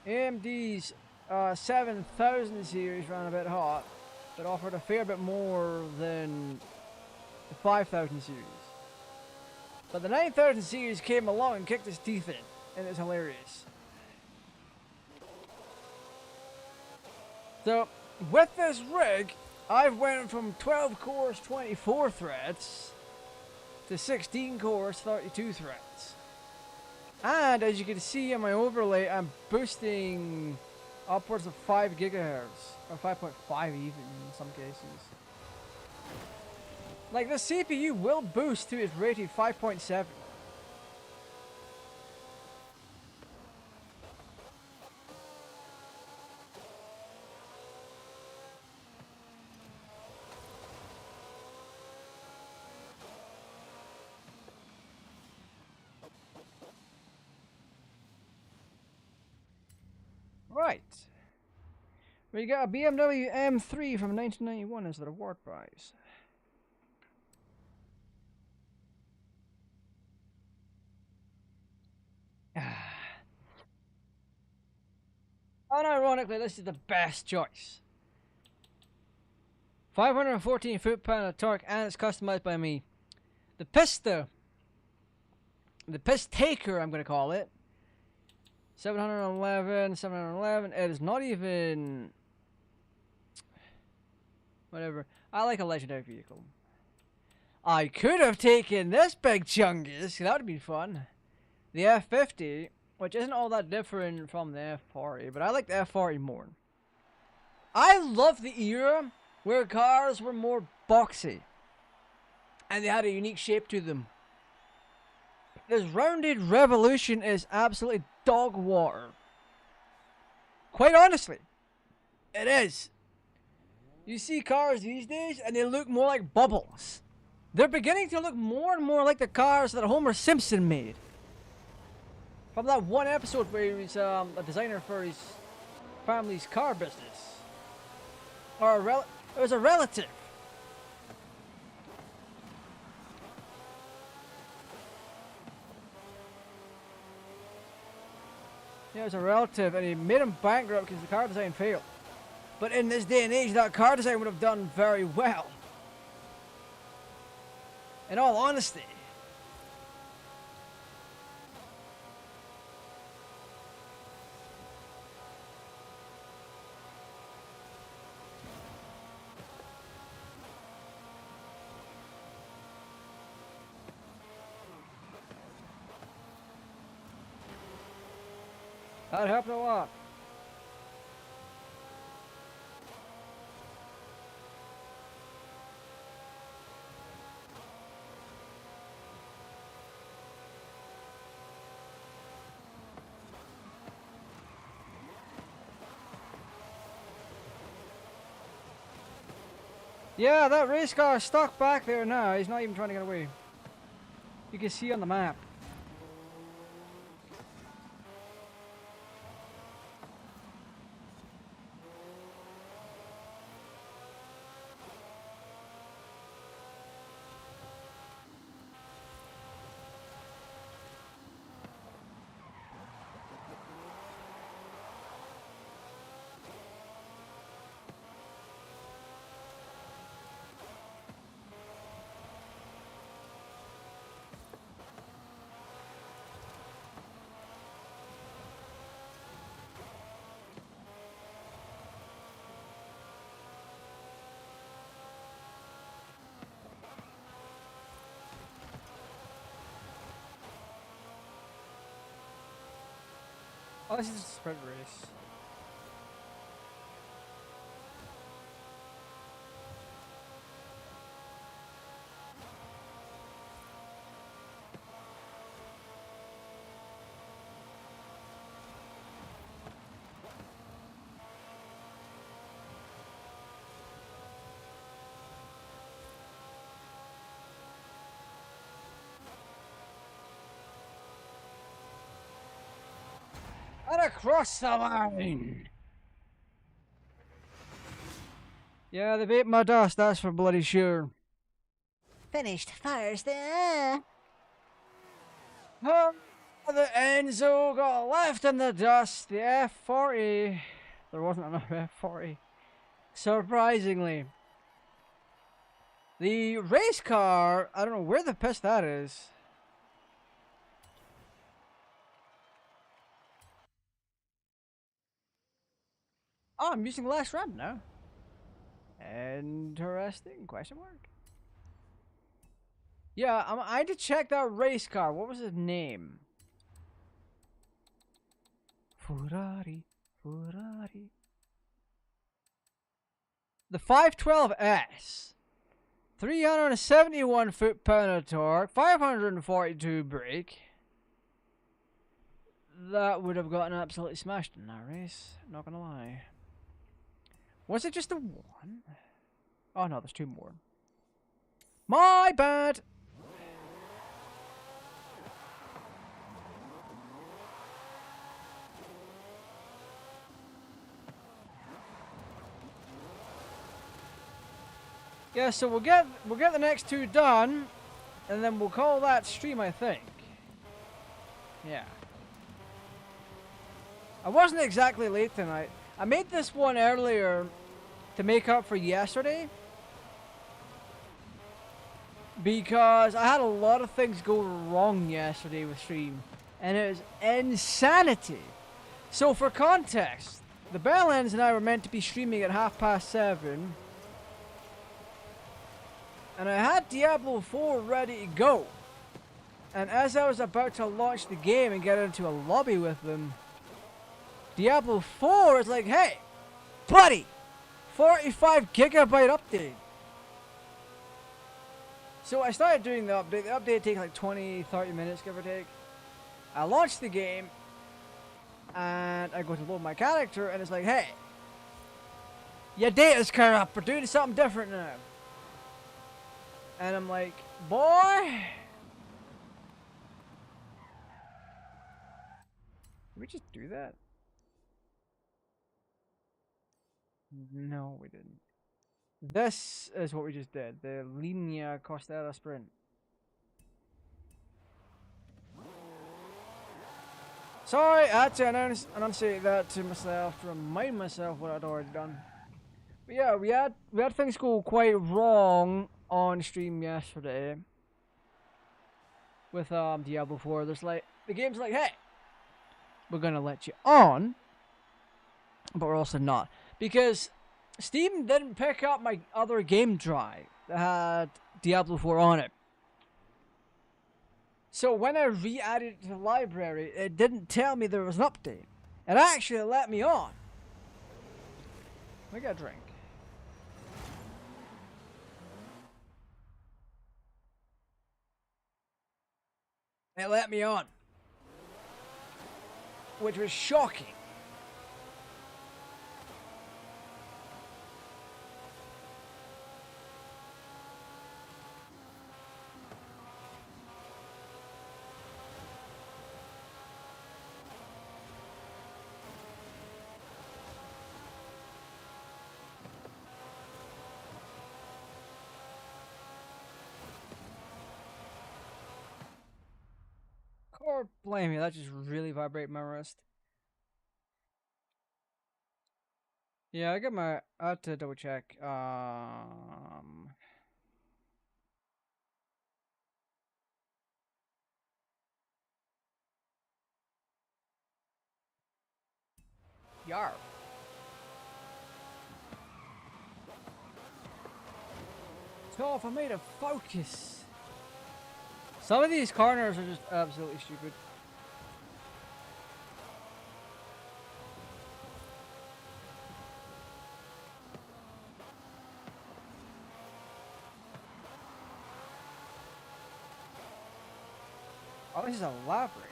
AMD's 7000 series ran a bit hot, but offered a fair bit more than the 5000 series. But the 9000 series came along and kicked its teeth in, and it's hilarious. So, with this rig, I've went from 12 cores, 24 threads, to 16 cores, 32 threads. And as you can see in my overlay, I'm boosting upwards of 5 gigahertz, or 5.5 even in some cases. Like, the CPU will boost to its rated 5.7. Right. We got a BMW M3 from 1991 as the reward prize. Unironically, this is the best choice. 514 foot-pound of torque, and it's customized by me. The Pista, the Piss Taker, I'm going to call it. 711, 711. It is not even... Whatever. I like a legendary vehicle. I could have taken this big chungus. That would have been fun. The F50, which isn't all that different from the F40, but I like the F40 more. I love the era where cars were more boxy and they had a unique shape to them. This rounded revolution is absolutely dog water. Quite honestly, it is. You see cars these days and they look more like bubbles. They're beginning to look more and more like the cars that Homer Simpson made. From that one episode where he was a designer for his family's car business. Or it was a relative. Yeah, it was a relative, and he made him bankrupt because the car design failed. But in this day and age, that car design would have done very well. In all honesty. That helped a lot. Yeah, that race car is stuck back there now. He's not even trying to get away. You can see on the map. Oh, this is just a sprint race. And across the line! Yeah, they beat my dust, that's for bloody sure. Finished first, Oh, the Enzo got left in the dust. The F40. There wasn't enough F40. Surprisingly. The race car, I don't know where the piss that is. Oh, I'm using the last ramp now. Interesting, question mark. Yeah, I had to check that race car. What was his name? Ferrari. The 512S. 371 foot-pound of torque. 542 brake. That would have gotten absolutely smashed in that race. Not gonna lie. Was it just the one? Oh no, there's two more. My bad! Yeah, so we'll get the next two done, and then we'll call that stream, I think. Yeah. I wasn't exactly late tonight. I made this one earlier to make up for yesterday, because I had a lot of things go wrong yesterday with stream, and it was insanity. So for context, the Bellends and I were meant to be streaming at 7:30. And I had Diablo 4 ready to go. And as I was about to launch the game and get into a lobby with them, Diablo 4 is like, hey, buddy, 45 gigabyte update. So I started doing the update. The update takes like 20-30 minutes, give or take. I launched the game, and I go to load my character, and it's like, hey, your data's corrupt. We're doing something different now. And I'm like, boy. Did we just do that? No, we didn't. This is what we just did. The Linea Costera sprint. Sorry, I had to enunciate that to myself to remind myself what I'd already done. But yeah, we had things go quite wrong on stream yesterday with Diablo 4. There's like, the game's like, hey, we're gonna let you on, but we're also not, because Steam didn't pick up my other game drive that had Diablo 4 on it. So when I re-added it to the library, it didn't tell me there was an update. It actually let me on. We got a drink. It let me on, which was shocking. Or blame me, that just really vibrated my wrist. Yeah, I had to double check. Yarp. Tough, I made a focus. Some of these corners are just absolutely stupid. Oh, this is a lab race.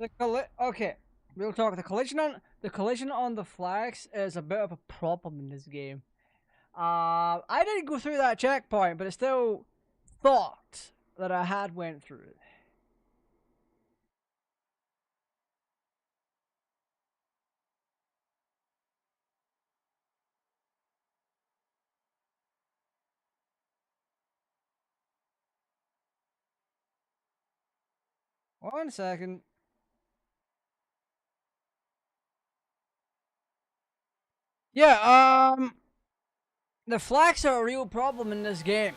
Okay, real talk. The collision on the flags is a bit of a problem in this game. I didn't go through that checkpoint, but I still thought that I had went through it. One second. Yeah, the flags are a real problem in this game.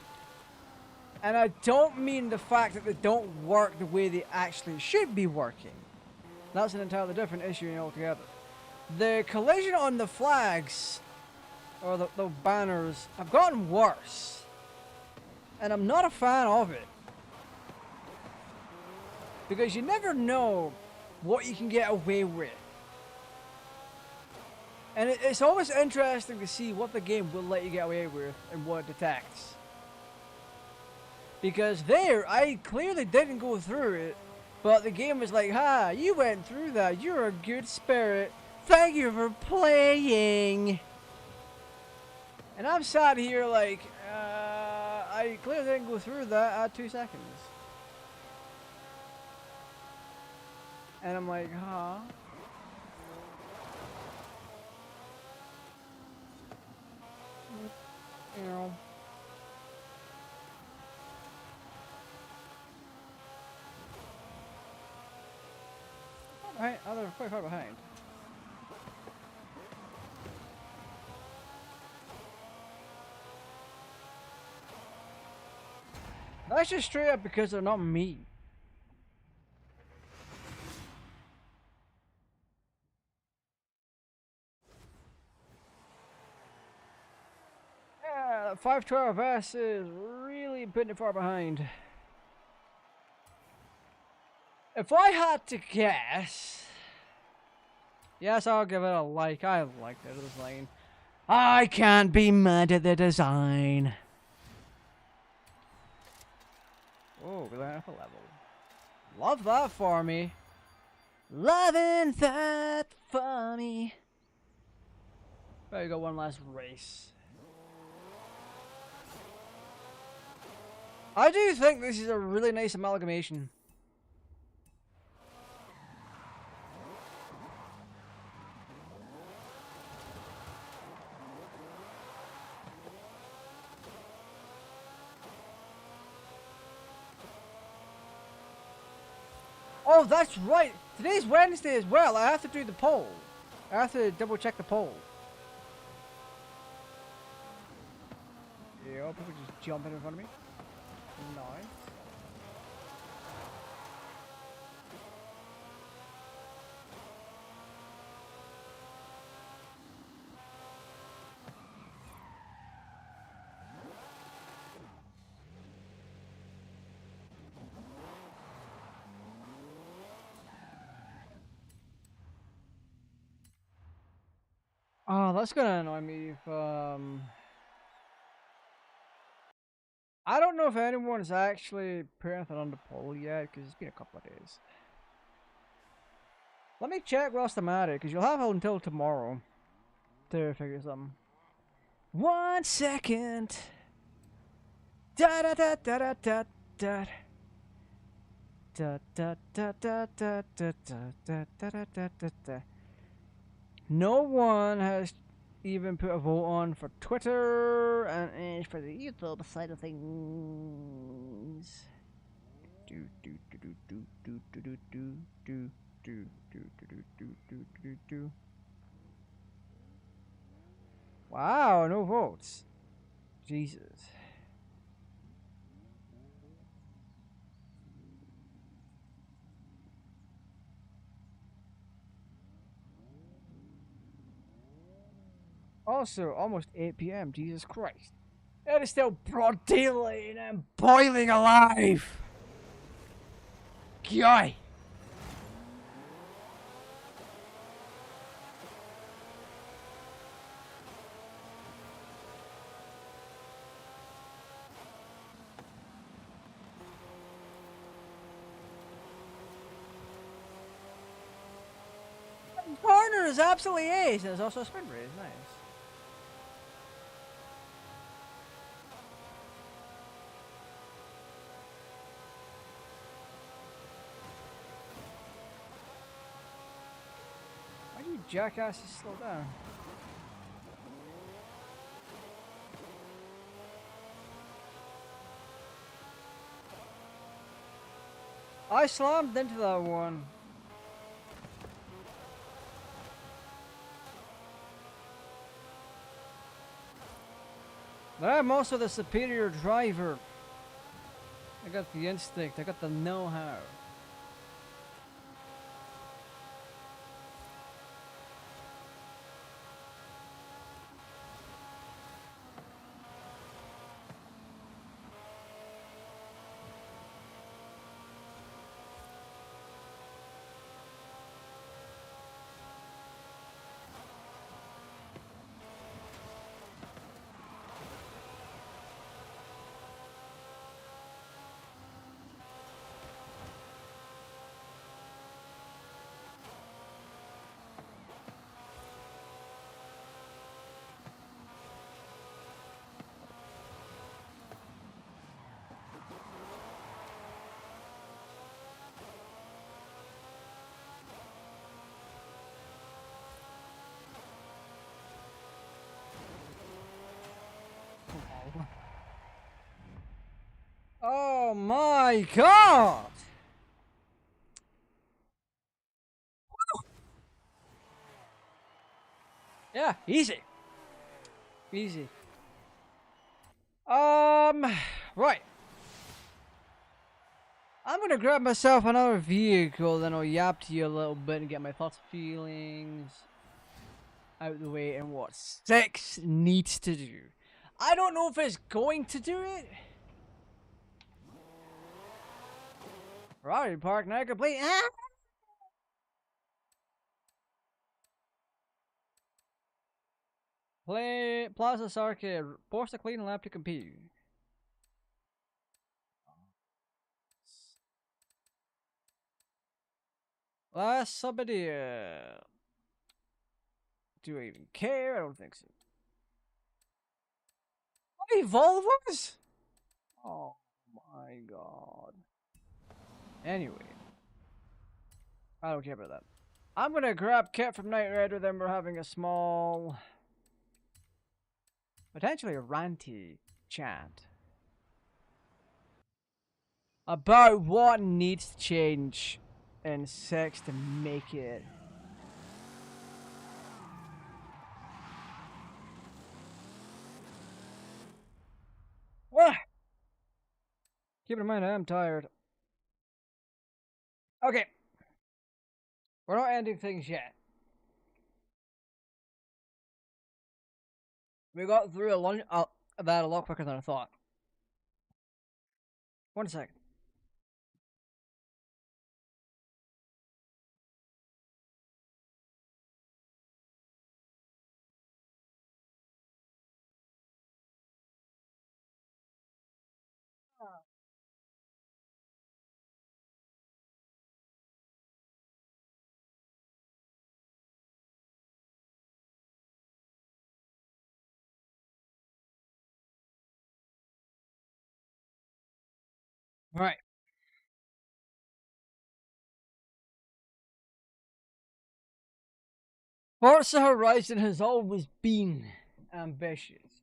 And I don't mean the fact that they don't work the way they actually should be working. That's an entirely different issue altogether. The collision on the flags, or the banners, have gotten worse. And I'm not a fan of it. Because you never know what you can get away with. And it's always interesting to see what the game will let you get away with and what it detects. Because there, I clearly didn't go through it, but the game was like, ha, you went through that, you're a good spirit, thank you for playing. And I'm sat here like, I clearly didn't go through that at 2 seconds. And I'm like, huh? You know. Right, oh, they're quite far behind. That's just straight up because they're not me. Yeah, 512S is really putting it far behind. If I had to guess, yes, I'll give it a like. I like the design. I can't be mad at the design. Oh, we learned up a level. Love that for me. Loving that for me. Better go one last race. I do think this is a really nice amalgamation. Oh, that's right. Today's Wednesday as well. I have to do the poll. I have to double check the poll. Yeah, people just jumping in front of me. Nice. Oh, that's gonna annoy me if, I don't know if anyone's actually put anything on the poll yet, because it's been a couple of days. Let me check whilst I'm at it, because you'll have until tomorrow to figure something. 1 second. Da da da da da da da. Da da da da da da da da da da da da. No one has even put a vote on for Twitter and for the YouTube side of things. Do do do do do do do do do do do do do do do do do. Wow, no votes. Jesus. Also, almost 8 p.m. Jesus Christ. It is still broad daylight and I'm boiling alive. Guy. is absolutely ace, and there's also a sprint race. Nice. Why do you jackasses slow down? I slammed into that one. But I'm also the superior driver. I got the instinct, I got the know-how. Oh my god! Yeah, easy. Easy. Right. I'm gonna grab myself another vehicle, then I'll yap to you a little bit and get my thoughts, feelings out the way and what 6 needs to do. I don't know if it's going to do it. Ferrari park now complete. Play Plaza Arcade. Force a clean lap to compete. Last somebody. Do I even care? I don't think so. Hey, Volvos? Oh my god. Anyway, I don't care about that. I'm gonna grab KATT from Night Rider, then we're having a small, potentially a ranty chat about what needs to change in 6 to make it keep in mind I am tired. Okay. We're not ending things yet. We got through that a lot quicker than I thought. 1 second. Right. Forza Horizon has always been ambitious.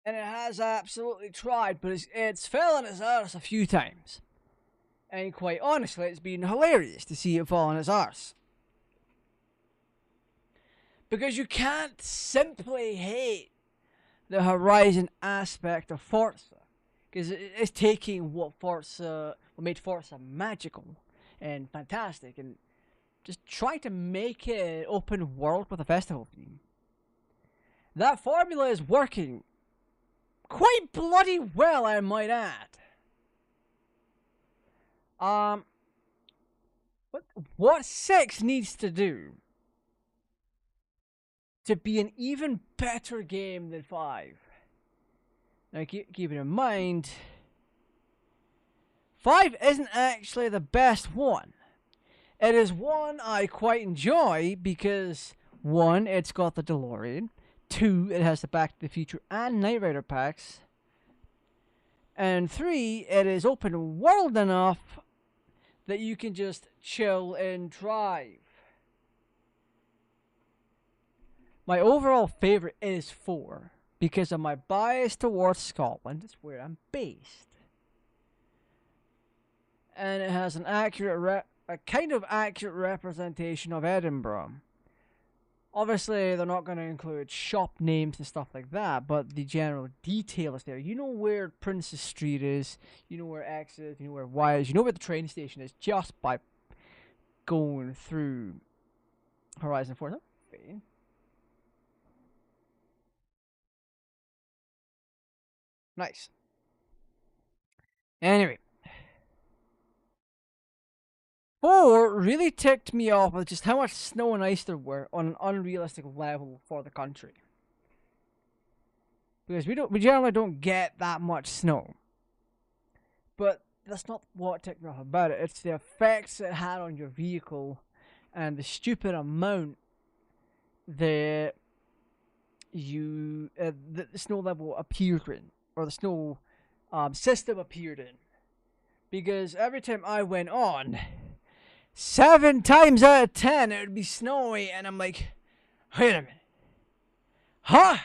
And it has absolutely tried, but it's fell on its arse a few times. And quite honestly, it's been hilarious to see it fall on its arse. Because you can't simply hate the Horizon aspect of Forza. Because it's taking what made Forza magical and fantastic, and just trying to make it an open world with a festival theme. That formula is working quite bloody well, I might add. What 6 needs to do to be an even better game than 5? Now, keep it in mind, 5 isn't actually the best one. It is one I quite enjoy because, one, it's got the DeLorean. Two, it has the Back to the Future and Knight Rider packs. And three, it is open world enough that you can just chill and drive. My overall favorite is 4 because of my bias towards Scotland. It's where I'm based. And it has an accurate, a kind of accurate representation of Edinburgh. Obviously, they're not going to include shop names and stuff like that, but the general detail is there. You know where Princess Street is, you know where X is, you know where Y is, you know where the train station is just by going through Horizon 4. Nice. Anyway. 4 really ticked me off with just how much snow and ice there were on an unrealistic level for the country. Because we generally don't get that much snow. But that's not what ticked me off about it. It's the effects it had on your vehicle and the stupid amount that the snow level appeared in, or the snow system appeared in. Because every time I went on, 7 times out of 10 it would be snowy, and I'm like, wait a minute. Huh?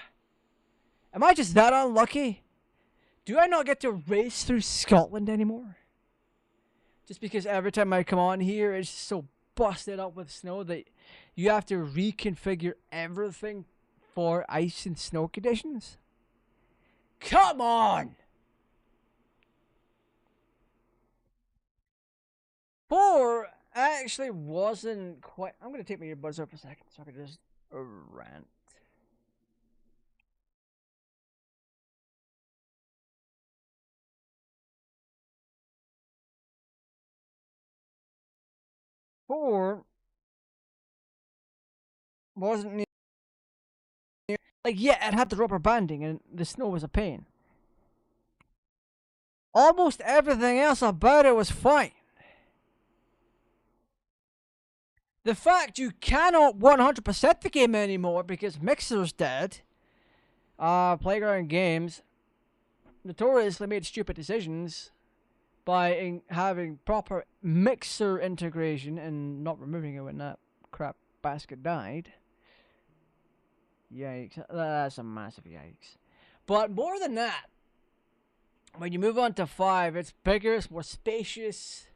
Am I just that unlucky? Do I not get to race through Scotland anymore? Just because every time I come on here, it's so busted up with snow that you have to reconfigure everything for ice and snow conditions? Come on! 4 actually wasn't quite... I'm going to take my earbuds out for a second so I can just rant. Four wasn't near... Like, yeah, it had the rubber banding and the snow was a pain. Almost everything else about it was fine. The fact you cannot 100% the game anymore because Mixer's dead. Playground Games notoriously made stupid decisions by having proper Mixer integration and not removing it when that crap basket died. Yikes. That's a massive yikes. But more than that, when you move on to 5, it's bigger, it's more spacious,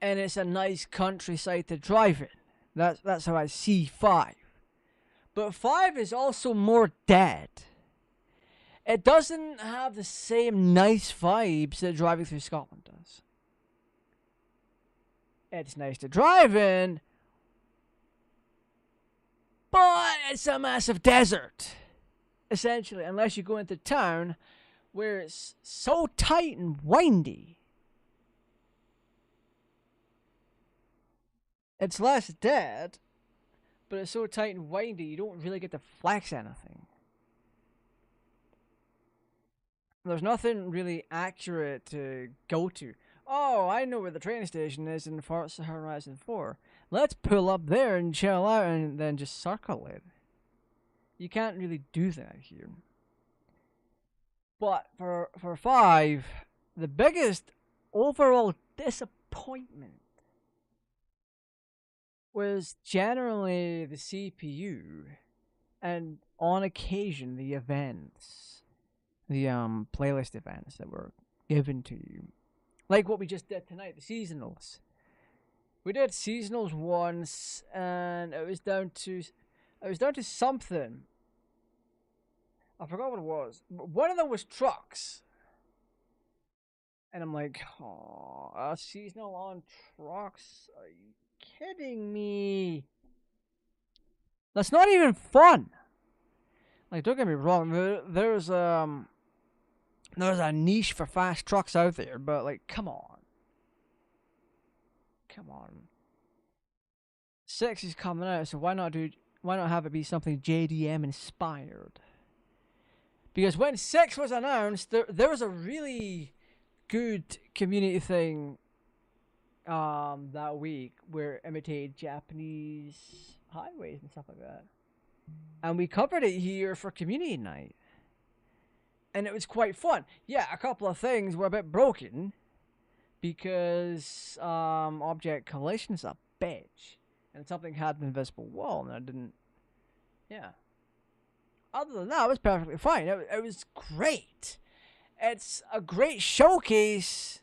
and it's a nice countryside to drive in. That's how I see 5. But 5 is also more dead. It doesn't have the same nice vibes that driving through Scotland does. It's nice to drive in, but it's a massive desert. Essentially, unless you go into town where it's so tight and windy. It's less dead, but it's so tight and windy you don't really get to flex anything. There's nothing really accurate to go to. Oh, I know where the train station is in Forza Horizon 4. Let's pull up there and chill out and then just circle it. You can't really do that here. But for 5, the biggest overall disappointment was generally the CPU and on occasion the events, the playlist events that were given to you. Like what we just did tonight, the seasonals. We did seasonals once and it was down to something. I forgot what it was. One of them was trucks. And I'm like, oh, a seasonal on trucks? Are you kidding me? That's not even fun. Like, don't get me wrong. There's a niche for fast trucks out there, but like, come on. Come on. 6 is coming out, so why not have it be something JDM inspired? Because when 6 was announced, there was a really good community thing that week where it imitated Japanese highways and stuff like that. And we covered it here for community night. And it was quite fun. Yeah, a couple of things were a bit broken because object collision's a bitch. And something had an invisible wall and I didn't. Yeah. Other than that, it was perfectly fine. It was great. It's a great showcase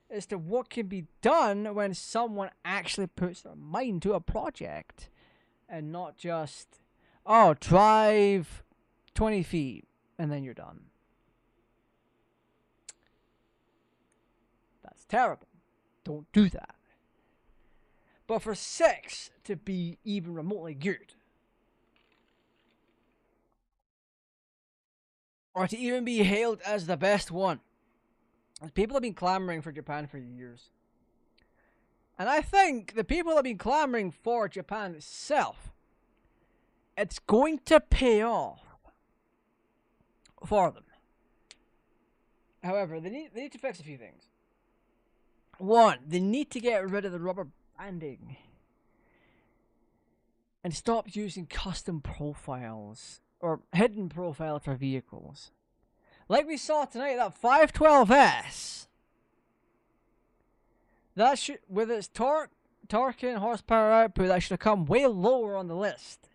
as to what can be done when someone actually puts their mind to a project and not just, oh, drive 20 feet and then you're done. That's terrible. Don't do that. But for 6 to be even remotely good, or to even be hailed as the best one, people have been clamoring for Japan for years. And I think the people have been clamoring for Japan itself. It's going to pay off for them. However, they need to fix a few things. One, they need to get rid of the rubber banding and stop using custom profiles or hidden profiles for vehicles. Like we saw tonight, that 512S, that should, with its torque and horsepower output, that should have come way lower on the list.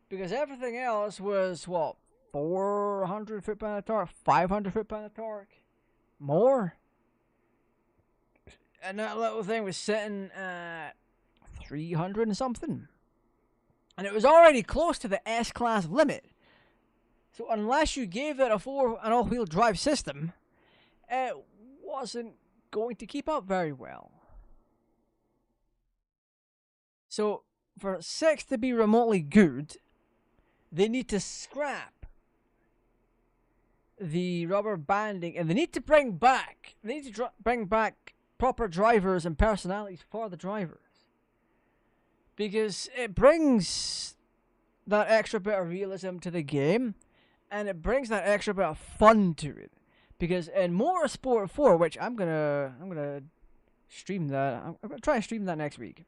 Because everything else was, what, 400 foot-pound of torque, 500 foot-pound of torque, more? And that little thing was sitting at 300 and something. And it was already close to the S-Class limit. So unless you gave it an all-wheel drive system, it wasn't going to keep up very well. So for 6 to be remotely good, they need to scrap the rubber banding, and they need to bring back proper drivers and personalities for the drivers. Because it brings that extra bit of realism to the game, and it brings that extra bit of fun to it. Because in Motorsport 4, which I'm gonna stream that. I'm gonna try and stream that next week.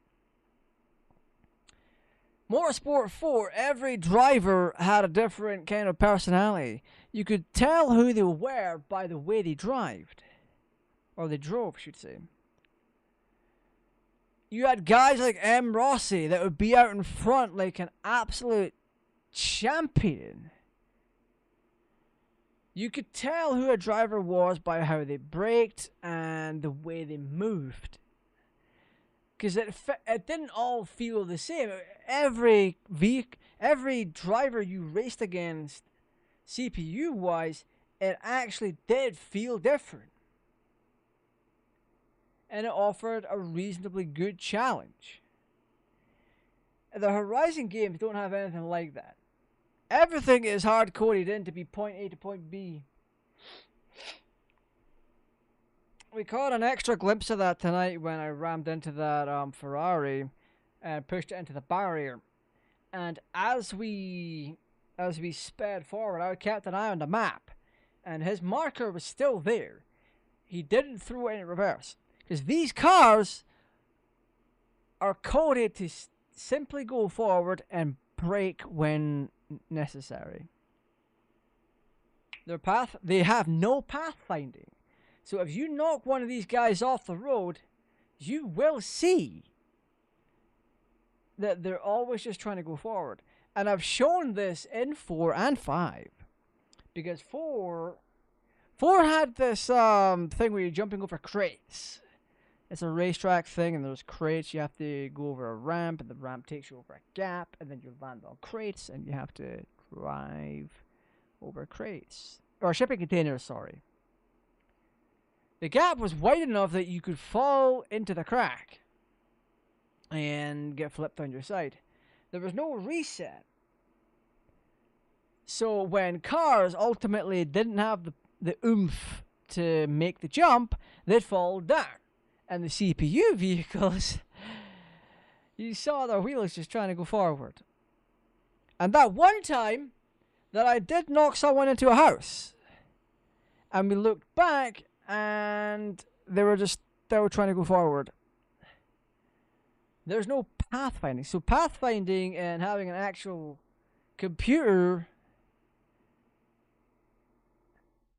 Motorsport 4, every driver had a different kind of personality. You could tell who they were by the way they drove. Or they drove, I should say. You had guys like M. Rossi that would be out in front like an absolute champion. You could tell who a driver was by how they braked and the way they moved. Because it didn't all feel the same. Every driver you raced against, CPU-wise, it actually did feel different. And it offered a reasonably good challenge. The Horizon games don't have anything like that. Everything is hard-coded in to be point A to point B. We caught an extra glimpse of that tonight when I rammed into that Ferrari and pushed it into the barrier. And as we sped forward, I kept an eye on the map, and his marker was still there. He didn't throw it in reverse. Because these cars are coded to simply go forward and brake when necessary. They have no pathfinding. So if you knock one of these guys off the road, you will see that they're always just trying to go forward. And I've shown this in 4 and 5. Because 4 had this thing where you're jumping over crates. It's a racetrack thing, and there's crates. You have to go over a ramp, and the ramp takes you over a gap, and then you land on crates, and you have to drive over crates. Or shipping containers, sorry. The gap was wide enough that you could fall into the crack and get flipped on your side. There was no reset. So when cars ultimately didn't have the oomph to make the jump, they'd fall down. And the CPU vehicles, you saw their wheels just trying to go forward. And that one time that I did knock someone into a house, and we looked back, and they were just they were trying to go forward. There's no pathfinding. So pathfinding and having an actual computer,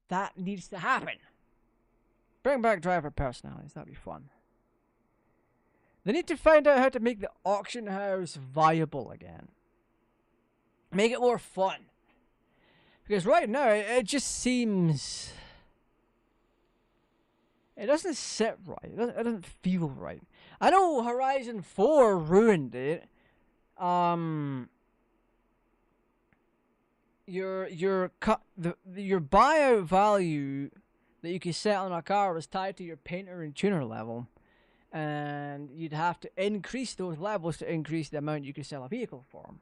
that needs to happen. Bring back driver personalities. That'd be fun. They need to find out how to make the auction house viable again. Make it more fun. Because right now, it just seems... It doesn't sit right. It doesn't feel right. I know Horizon 4 ruined it. Your buyout value that you can set on a car was tied to your painter and tuner level, and you'd have to increase those levels to increase the amount you could sell a vehicle for them.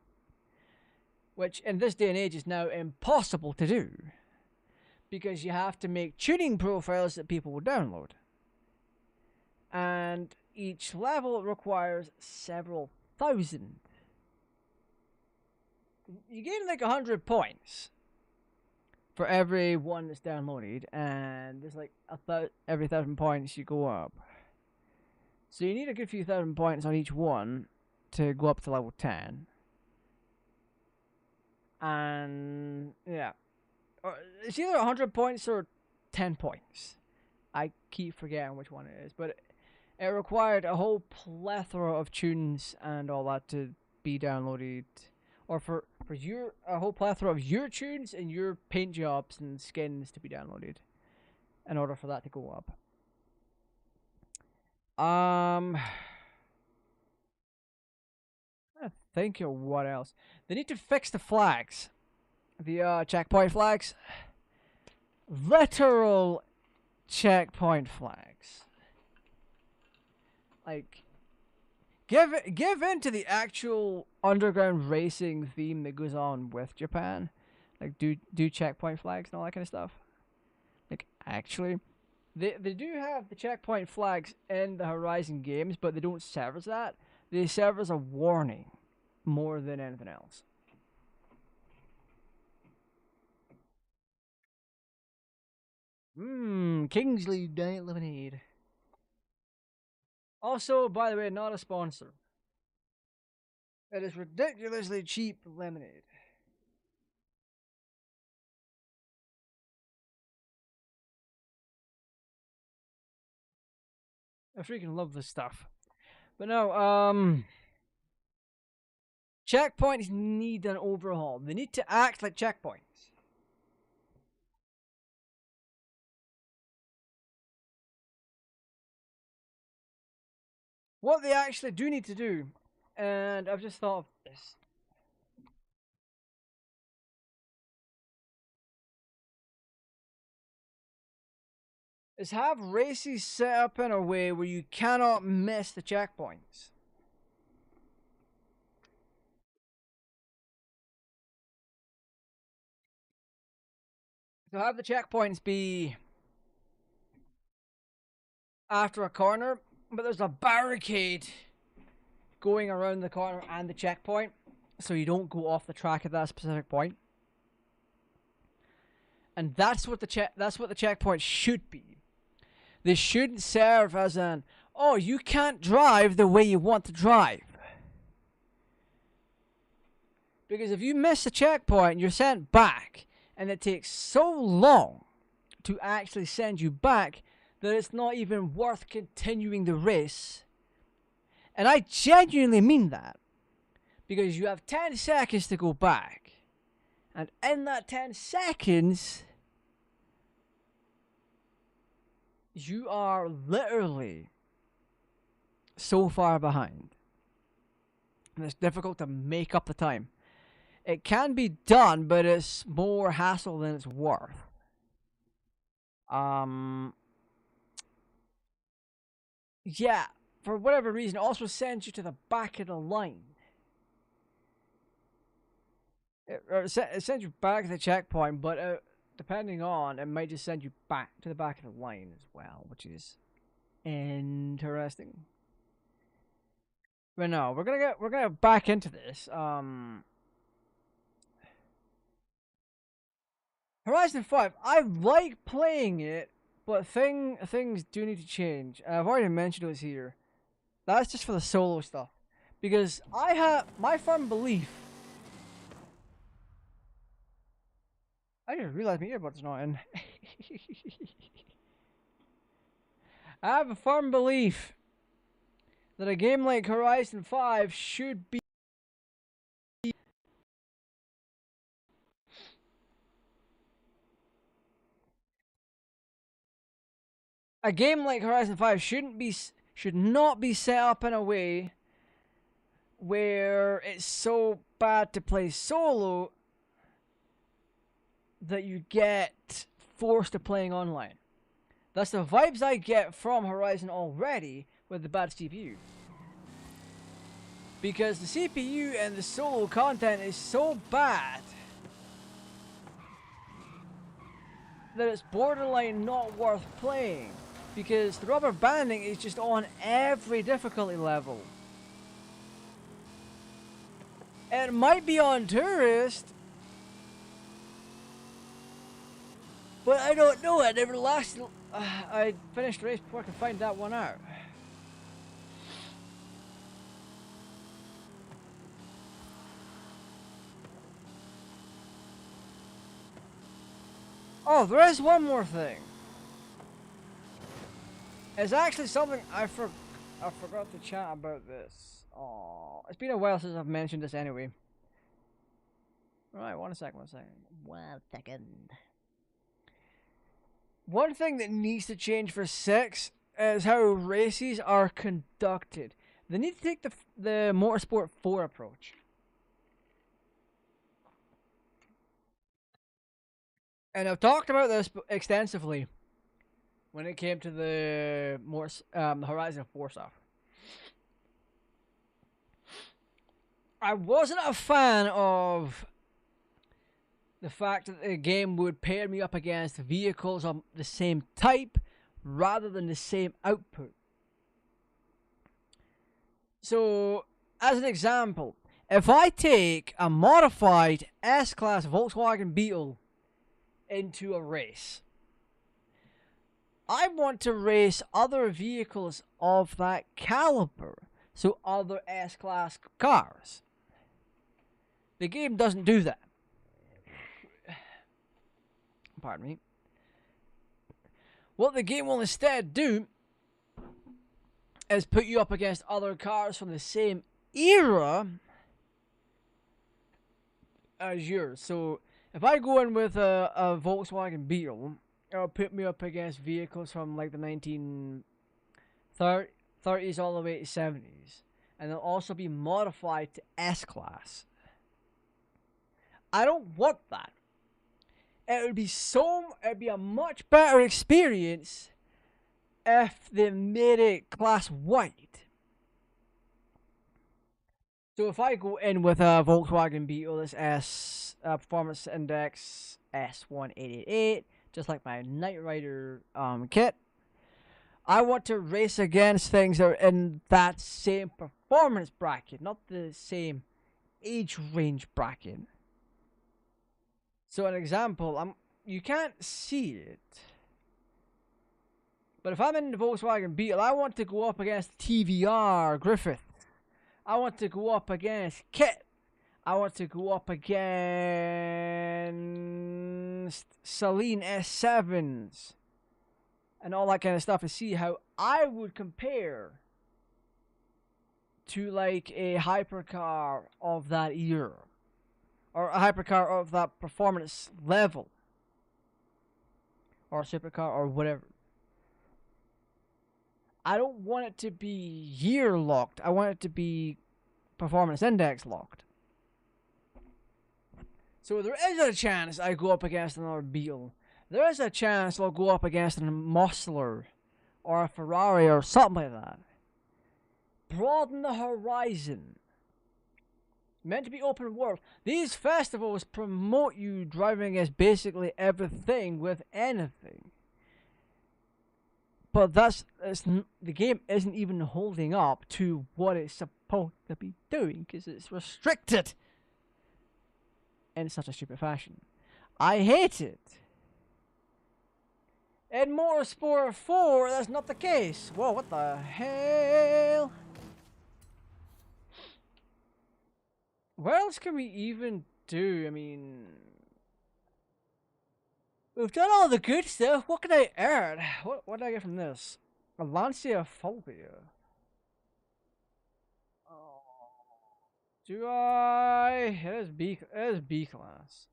Which in this day and age is now impossible to do, because you have to make tuning profiles that people will download. And each level requires several thousand. You gain like 100 points for every one that's downloaded, and there's like every 1,000 points you go up. So you need a good few thousand points on each one to go up to level 10. And yeah, it's either 100 points or 10 points. I keep forgetting which one it is, but it required a whole plethora of tunes and all that to be downloaded, or for a whole plethora of your tunes and your paint jobs and skins to be downloaded in order for that to go up. I think of what else. They need to fix the flags. The checkpoint flags. Literal checkpoint flags. Like, give in to the actual underground racing theme that goes on with Japan. Like, do checkpoint flags and all that kind of stuff. Like, actually, they do have the checkpoint flags in the Horizon games, but they don't serve as that. They serve as a warning more than anything else. Kingsley Diet Lemonade. Also, by the way, not a sponsor. It is ridiculously cheap lemonade. I freaking love this stuff. But no, checkpoints need an overhaul. They need to act like checkpoints. What they actually do need to do, and I've just thought of this. Is have races set up in a way where you cannot miss the checkpoints. So have the checkpoints be after a corner, but there's a barricade going around the corner and the checkpoint, so you don't go off the track at that specific point. And that's what the checkpoint should be. They shouldn't serve as an, oh, you can't drive the way you want to drive. Because if you miss a checkpoint, you're sent back, and it takes so long to actually send you back that it's not even worth continuing the race. And I genuinely mean that. Because you have 10 seconds to go back. And in that 10 seconds, you are literally so far behind. And it's difficult to make up the time. It can be done, but it's more hassle than it's worth. Yeah, for whatever reason, it also sends you to the back of the line. It sends you back to the checkpoint, but depending on, it might just send you back to the back of the line as well, which is interesting. But no, we're gonna get back into this. Horizon 5, I like playing it, But things do need to change. I've already mentioned those here. That's just for the solo stuff. Because I have my firm belief. I just realized my earbud's not in. I have a firm belief that a game like Horizon 5 should be a game like Horizon 5 should not be set up in a way where it's so bad to play solo that you get forced to playing online. That's the vibes I get from Horizon already with the bad CPU. Because the CPU and the solo content is so bad that it's borderline not worth playing. Because the rubber banding is just on every difficulty level. It might be on tourist, but I don't know. I never lasted. I finished the race before I could find that one out. Oh, there is one more thing. It's actually something I forgot to chat about this. Oh, it's been a while since I've mentioned this anyway. Right, one second. 1 second. One thing that needs to change for 6 is how races are conducted. They need to take the Motorsport 4 approach. And I've talked about this extensively when it came to the Horizon 4 stuff. I wasn't a fan of the fact that the game would pair me up against vehicles of the same type rather than the same output. So, as an example, if I take a modified S-Class Volkswagen Beetle into a race, I want to race other vehicles of that caliber, so other S-Class cars. The game doesn't do that. Pardon me. What the game will instead do is put you up against other cars from the same era as yours. So if I go in with a Volkswagen Beetle, it'll put me up against vehicles from like the 1930s all the way to 70s. And they'll also be modified to S-Class. I don't want that. It'd be a much better experience if they made it class white. So if I go in with a Volkswagen Beetle, this Performance Index S1888, just like my Knight Rider kit, I want to race against things that are in that same performance bracket, not the same age range bracket. So an example, you can't see it, but if I'm in the Volkswagen Beetle, I want to go up against TVR Griffith. I want to go up against Kit. I want to go up against Celine S7s and all that kind of stuff, and see how I would compare to like a hypercar of that era. Or a hypercar of that performance level. Or a supercar or whatever. I don't want it to be year locked. I want it to be performance index locked. So there is a chance I go up against another Beetle. There is a chance I'll go up against a Muscle or a Ferrari or something like that. Broaden the horizon. Meant to be open world. These festivals promote you driving as basically everything with anything. But the game isn't even holding up to what it's supposed to be doing because it's restricted in such a stupid fashion. I hate it. In Motorsport 4, that's not the case. Whoa, what the hell? What else can we even do? I mean, we've done all the good stuff. What can I add? What did I get from this? A Lancia Fulvia. Oh. Do I? It is B. It is B class.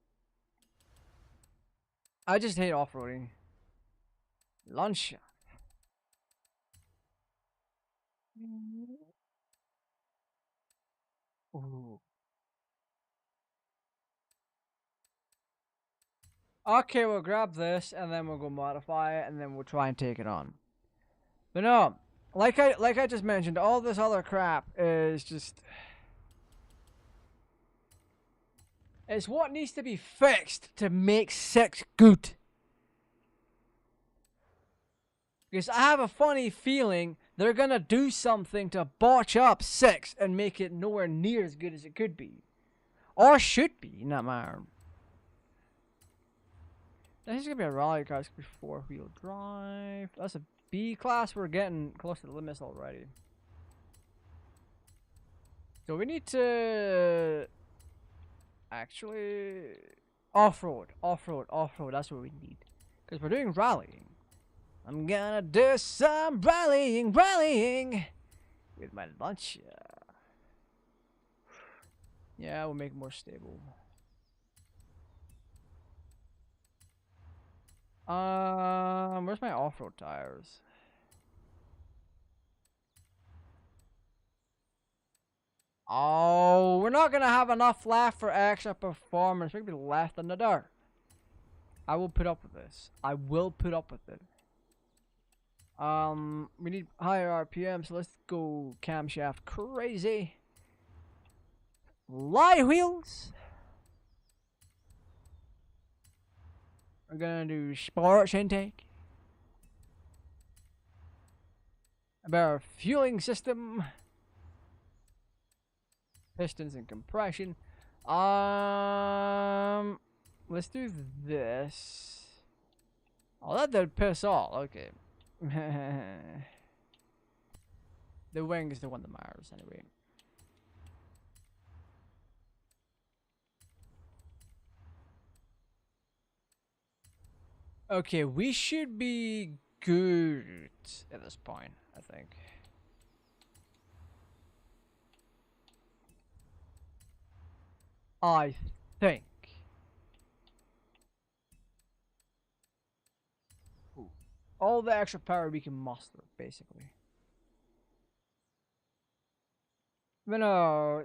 I just hate off-roading. Lancia. Ooh. Okay, we'll grab this and then we'll go modify it and then we'll try and take it on. But no, like I just mentioned, all this other crap is just it's what needs to be fixed to make 6 good. Because I have a funny feeling they're gonna do something to botch up 6 and make it nowhere near as good as it could be. Or should be, in that matter. This is gonna be a rally car, it's gonna be 4-wheel drive. That's a B class, we're getting close to the limits already. So we need to actually off-road, that's what we need. Because we're doing rallying. I'm gonna do some rallying with my Lancia. Yeah, we'll make it more stable. Where's my off-road tires? Oh, we're not gonna have enough left for extra performance. We're gonna be left in the dirt. I will put up with this. I will put up with it. We need higher RPM, so let's go camshaft crazy. Light wheels. We're gonna do sports intake. A better fueling system. Pistons and compression. Let's do this. Oh, that did piss off. Okay. The wing is the one that matters anyway. Okay, we should be good at this point, I think. I think. Ooh. All the extra power we can muster, basically. But no,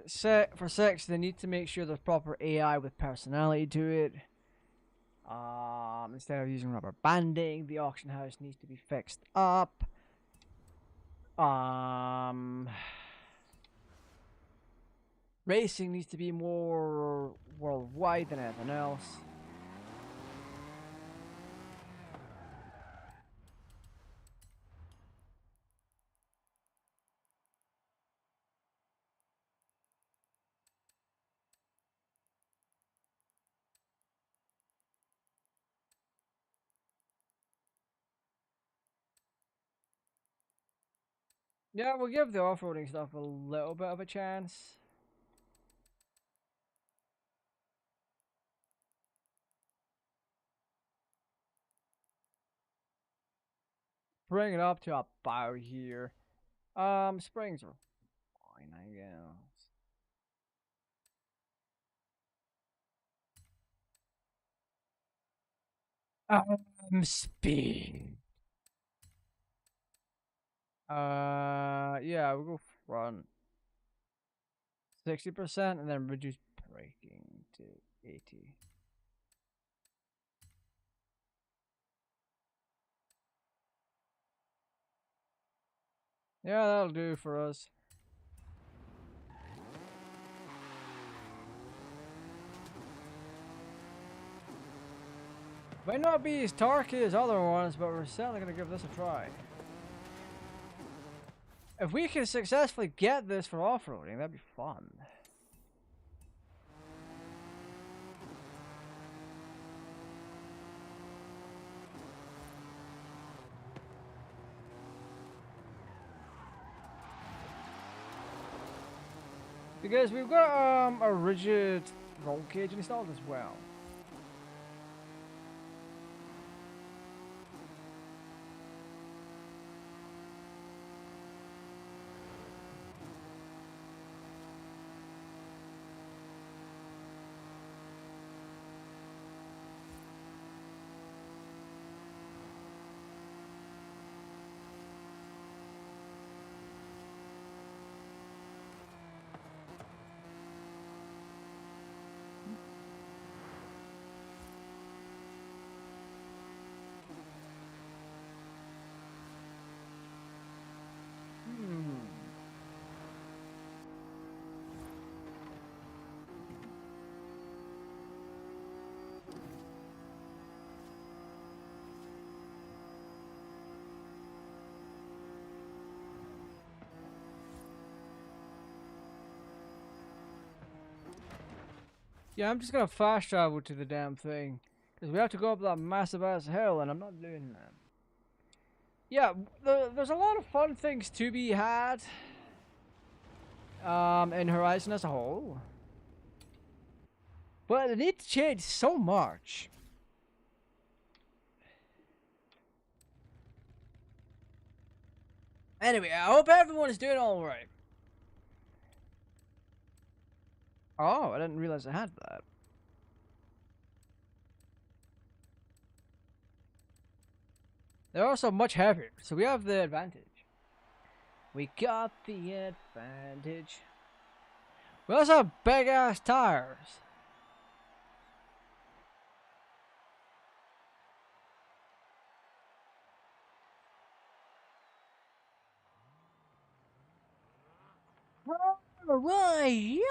for 6, they need to make sure there's proper AI with personality to it. Instead of using rubber banding, the auction house needs to be fixed up. Racing needs to be more worldwide than anything else. Yeah, we'll give the off-roading stuff a little bit of a chance. Bring it up to about here. Springs are fine, I guess. Speed. Yeah, we'll go front 60% and then reduce braking to 80. Yeah, that'll do for us. Might not be as torquey as other ones, but we're certainly gonna give this a try. If we can successfully get this for off-roading, that'd be fun. Because we've got a rigid roll cage installed as well. Yeah, I'm just gonna fast travel to the damn thing. Because we have to go up that massive ass hill, and I'm not doing that. Yeah, there's a lot of fun things to be had. In Horizon as a whole. But they need to change so much. Anyway, I hope everyone is doing alright. Oh, I didn't realize I had that. They're also much heavier, so we have the advantage. We got the advantage. We also have big ass tires. Alright, yay!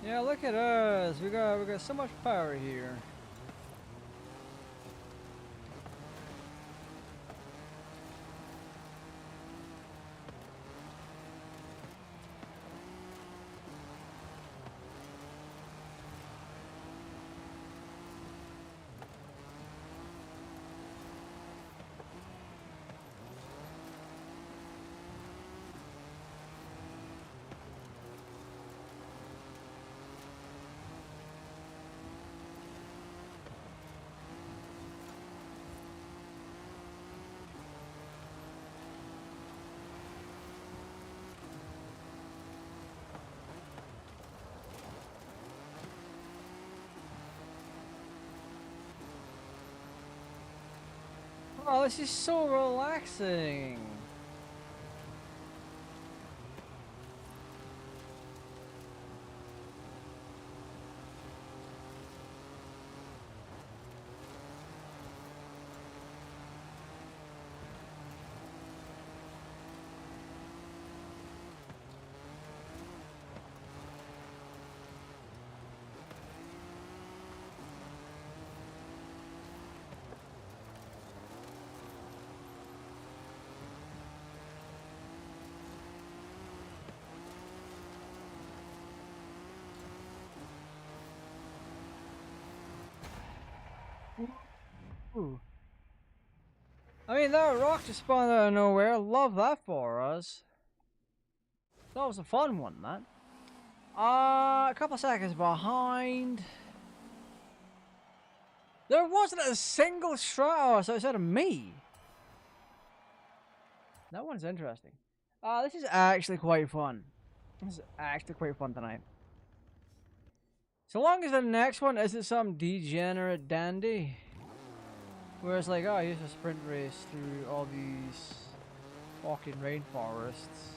Yeah, look at us. We got so much power here. Oh, this is so relaxing. Ooh. I mean, that rock just spawned out of nowhere. Love that for us. So that was a fun one, that. A couple seconds behind. There wasn't a single Stratos outside of me. That one's interesting. This is actually quite fun. This is actually quite fun tonight. So long as the next one isn't some degenerate dandy. Where it's like, oh, here's a sprint race through all these fucking rainforests.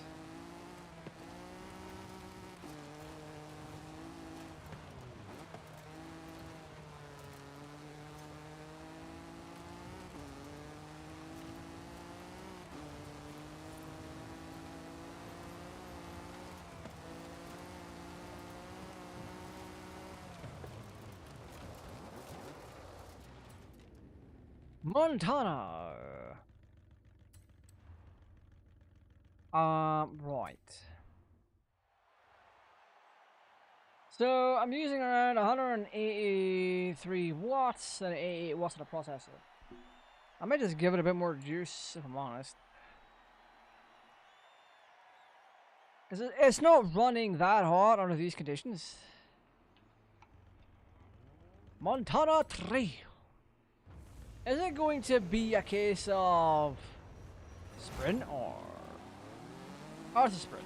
Montana. Right. So I'm using around 183 watts and 88 watts of the processor. I might just give it a bit more juice if I'm honest. Because it's not running that hot under these conditions. Montana 3. Is it going to be a case of sprint or... Oh, it's a sprint.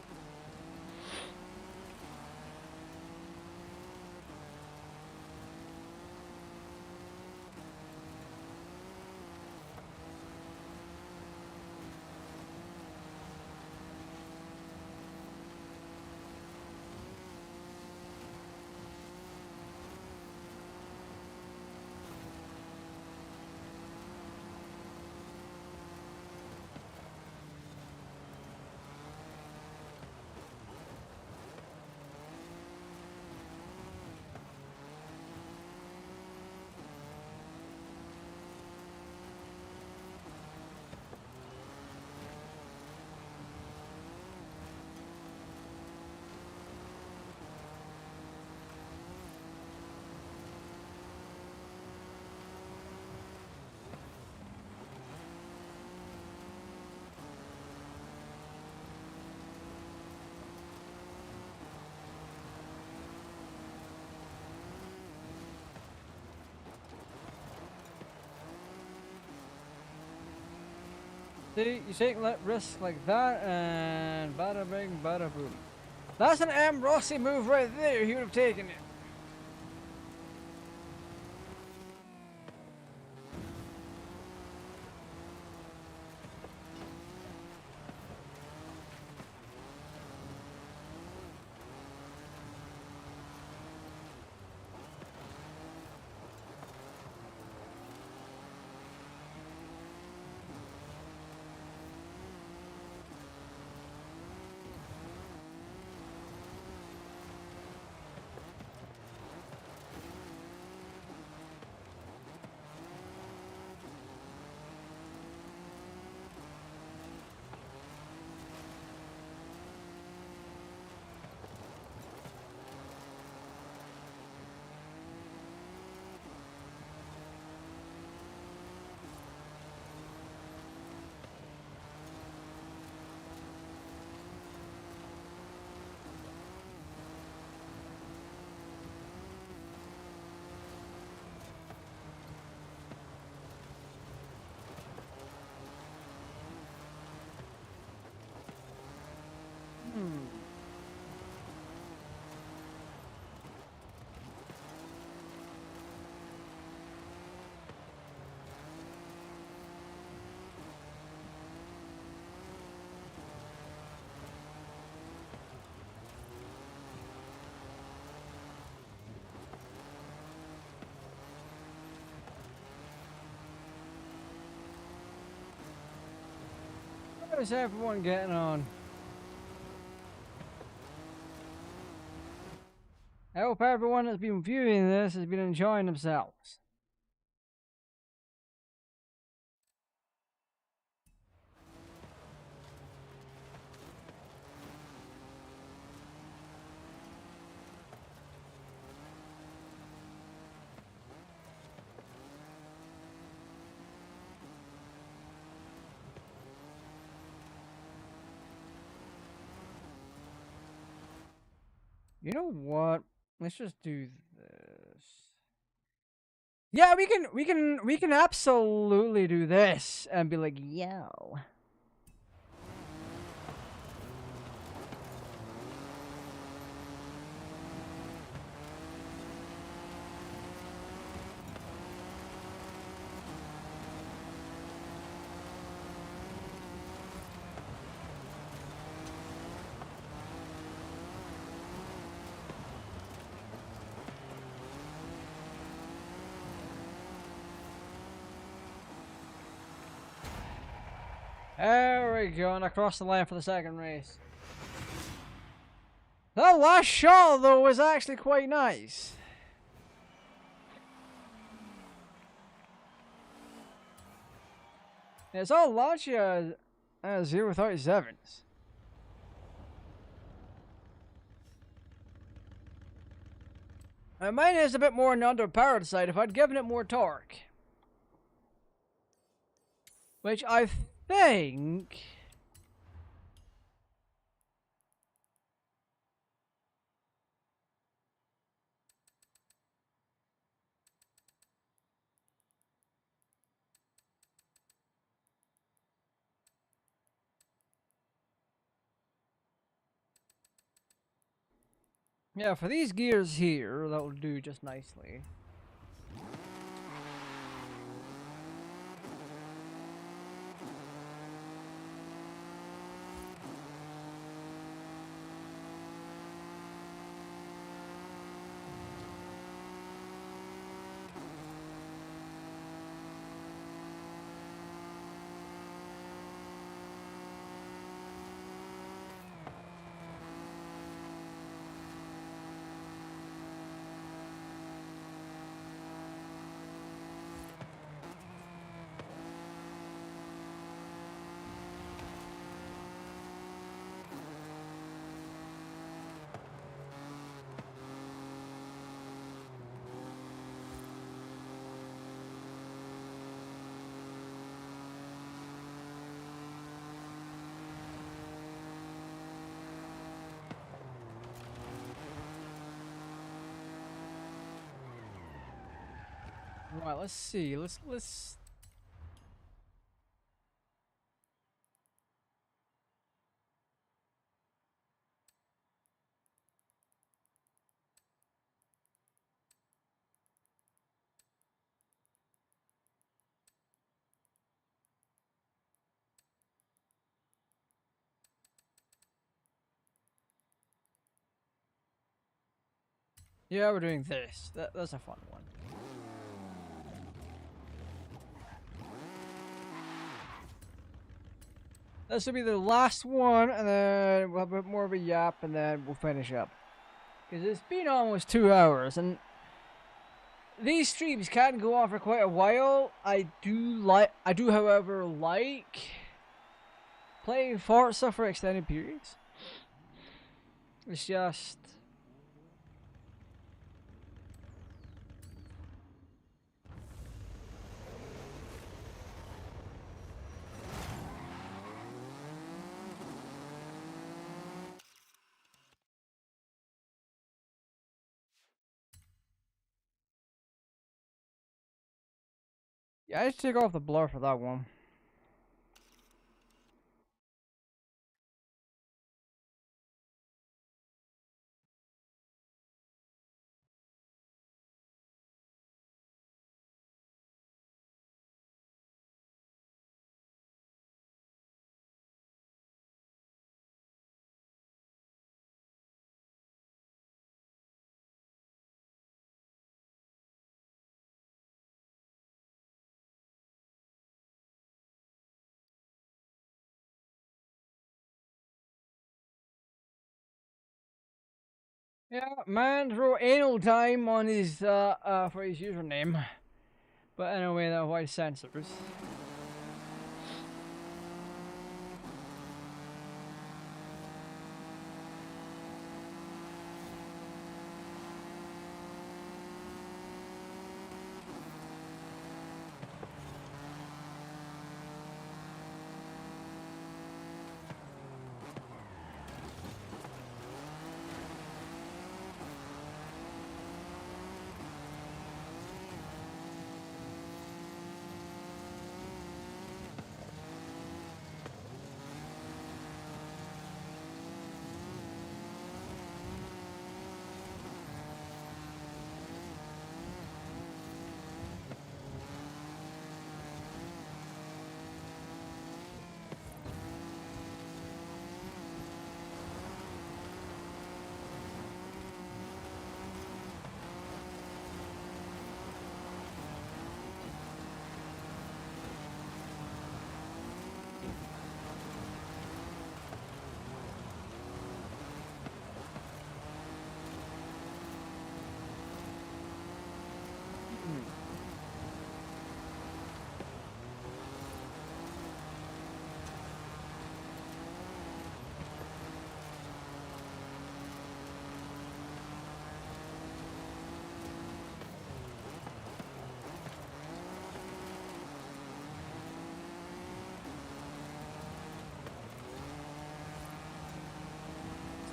See, you take risks like that, and bada bing, bada boom. That's an M. Rossi move right there. He would have taken it. How is everyone getting on? I hope everyone that's been viewing this has been enjoying themselves. You know what? Let's just do this. Yeah, we can absolutely do this and be like, yo. There we go, and across the line for the second race. That last shot, though, was actually quite nice. It's all Lancia 037s. And mine is a bit more on the underpowered side if I'd given it more torque. Which I think... Yeah, for these gears here, that will do just nicely. Right, let's see. Let's. Yeah, we're doing this. That's a fun one. This will be the last one, and then we'll have a bit more of a yap, and then we'll finish up. Because it's been almost 2 hours, and these streams can go on for quite a while. I do, however, like playing Forza for extended periods. It's just... Yeah, I just take off the blur for that one. Yeah, man wrote anal time on his for his username. But anyway, that why censors.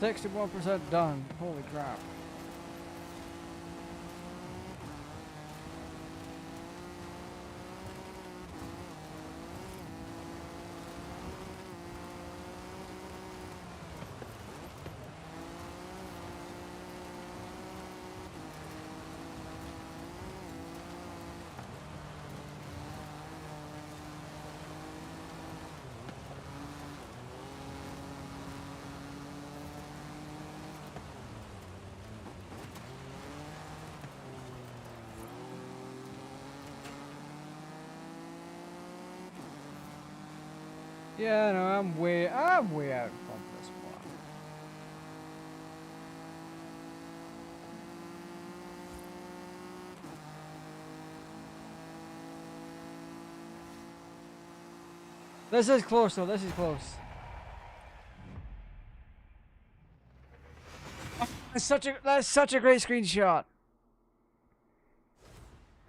61% done. Holy crap. Yeah, no, I'm way out in front of this one. This is close though, this is close. That's such a great screenshot.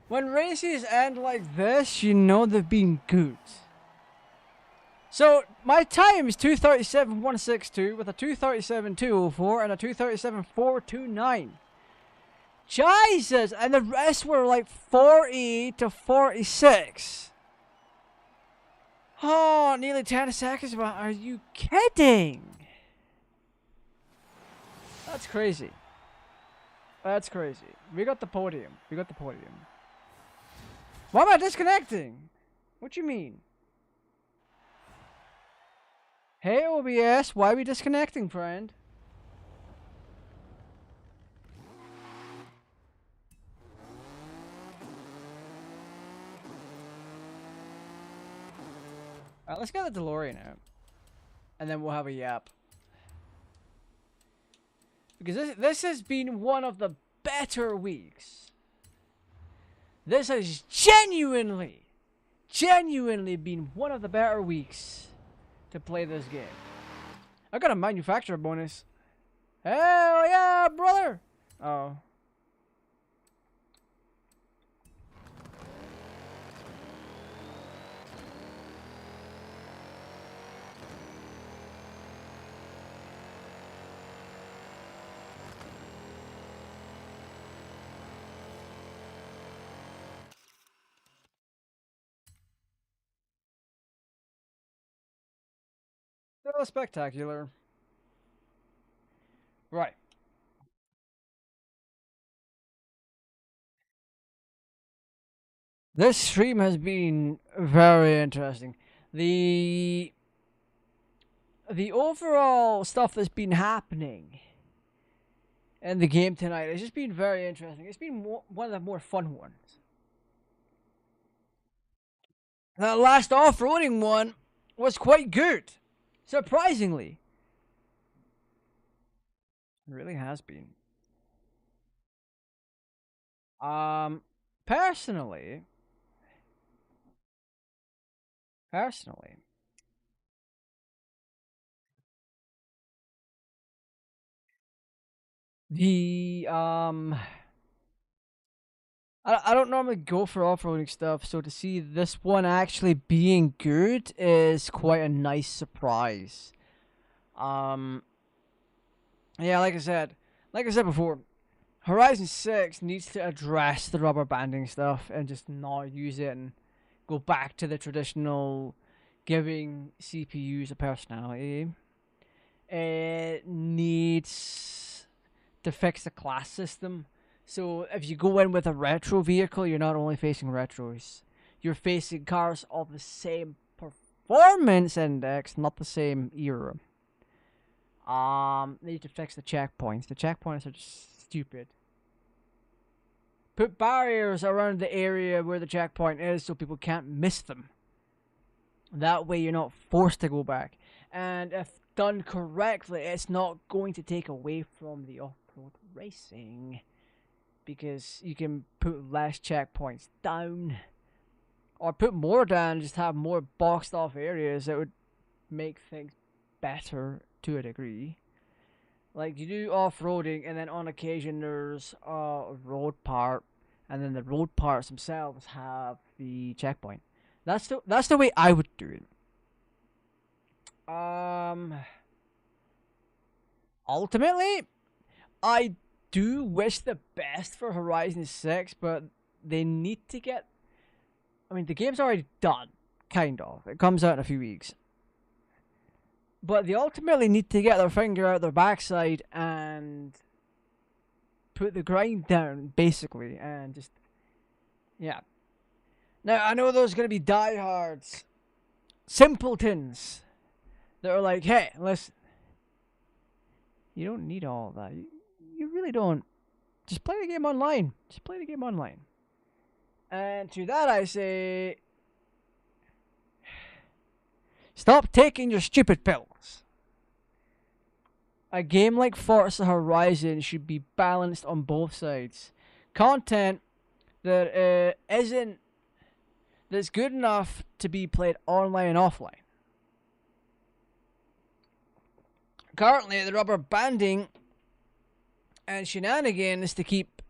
When races end like this, you know they've been good. So my time is 2:37.162 with a 2:37.204 and a 2:37.429. Jesus, and the rest were like 40 to 46. Oh, nearly 10 seconds. But are you kidding? That's crazy. That's crazy. We got the podium. We got the podium. Why am I disconnecting? What you mean? Hey OBS, why are we disconnecting, friend? Alright, let's get the DeLorean out. And then we'll have a yap. Because this has been one of the better weeks. This has genuinely been one of the better weeks to play this game. I got a manufacturer bonus. Hell yeah, brother! Oh. So spectacular. Right. This stream has been very interesting. The overall stuff that's been happening in the game tonight has just been very interesting. It's been one of the more fun ones. That last off-roading one was quite good. Surprisingly. It really has been. Personally, the I don't normally go for off-roading stuff, so to see this one actually being good is quite a nice surprise. Yeah, like I said before, Horizon 6 needs to address the rubber banding stuff and just not use it and go back to the traditional giving CPUs a personality. It needs to fix the class system. So if you go in with a retro vehicle, you're not only facing retros, you're facing cars of the same performance index, not the same era. They need to fix the checkpoints. The checkpoints are just stupid. Put barriers around the area where the checkpoint is so people can't miss them. That way you're not forced to go back. And if done correctly, it's not going to take away from the off-road racing. Because you can put less checkpoints down. Or put more down, just have more boxed off areas that would make things better to a degree. Like you do off-roading and then on occasion there's a road part and then the road parts themselves have the checkpoint. That's the way I would do it. ultimately, I do wish the best for Horizon 6, but they need to get... I mean, the game's already done, kind of. It comes out in a few weeks. But they ultimately need to get their finger out their backside and put the grind down, basically, and just... Yeah. Now, I know there's going to be diehards, simpletons, that are like, hey, listen, you don't need all of that. You really don't. Just play the game online. Just play the game online. And to that I say, stop taking your stupid pills. A game like Forza Horizon should be balanced on both sides. Content that isn't... that's good enough to be played online and offline. Currently, the rubber banding and shenanigans to keep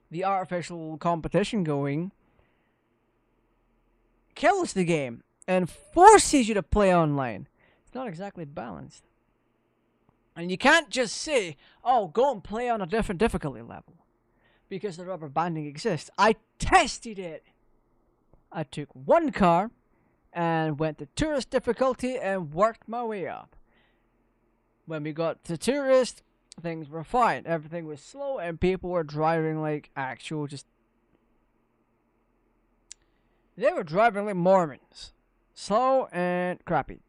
the artificial competition going kills the game and forces you to play online. It's not exactly balanced. And you can't just say, oh, go and play on a different difficulty level because the rubber banding exists. I tested it. I took one car and went to tourist difficulty and worked my way up. When we got to tourist, things were fine. Everything was slow and people were driving like actual just... They were driving like Mormons. Slow and crappy.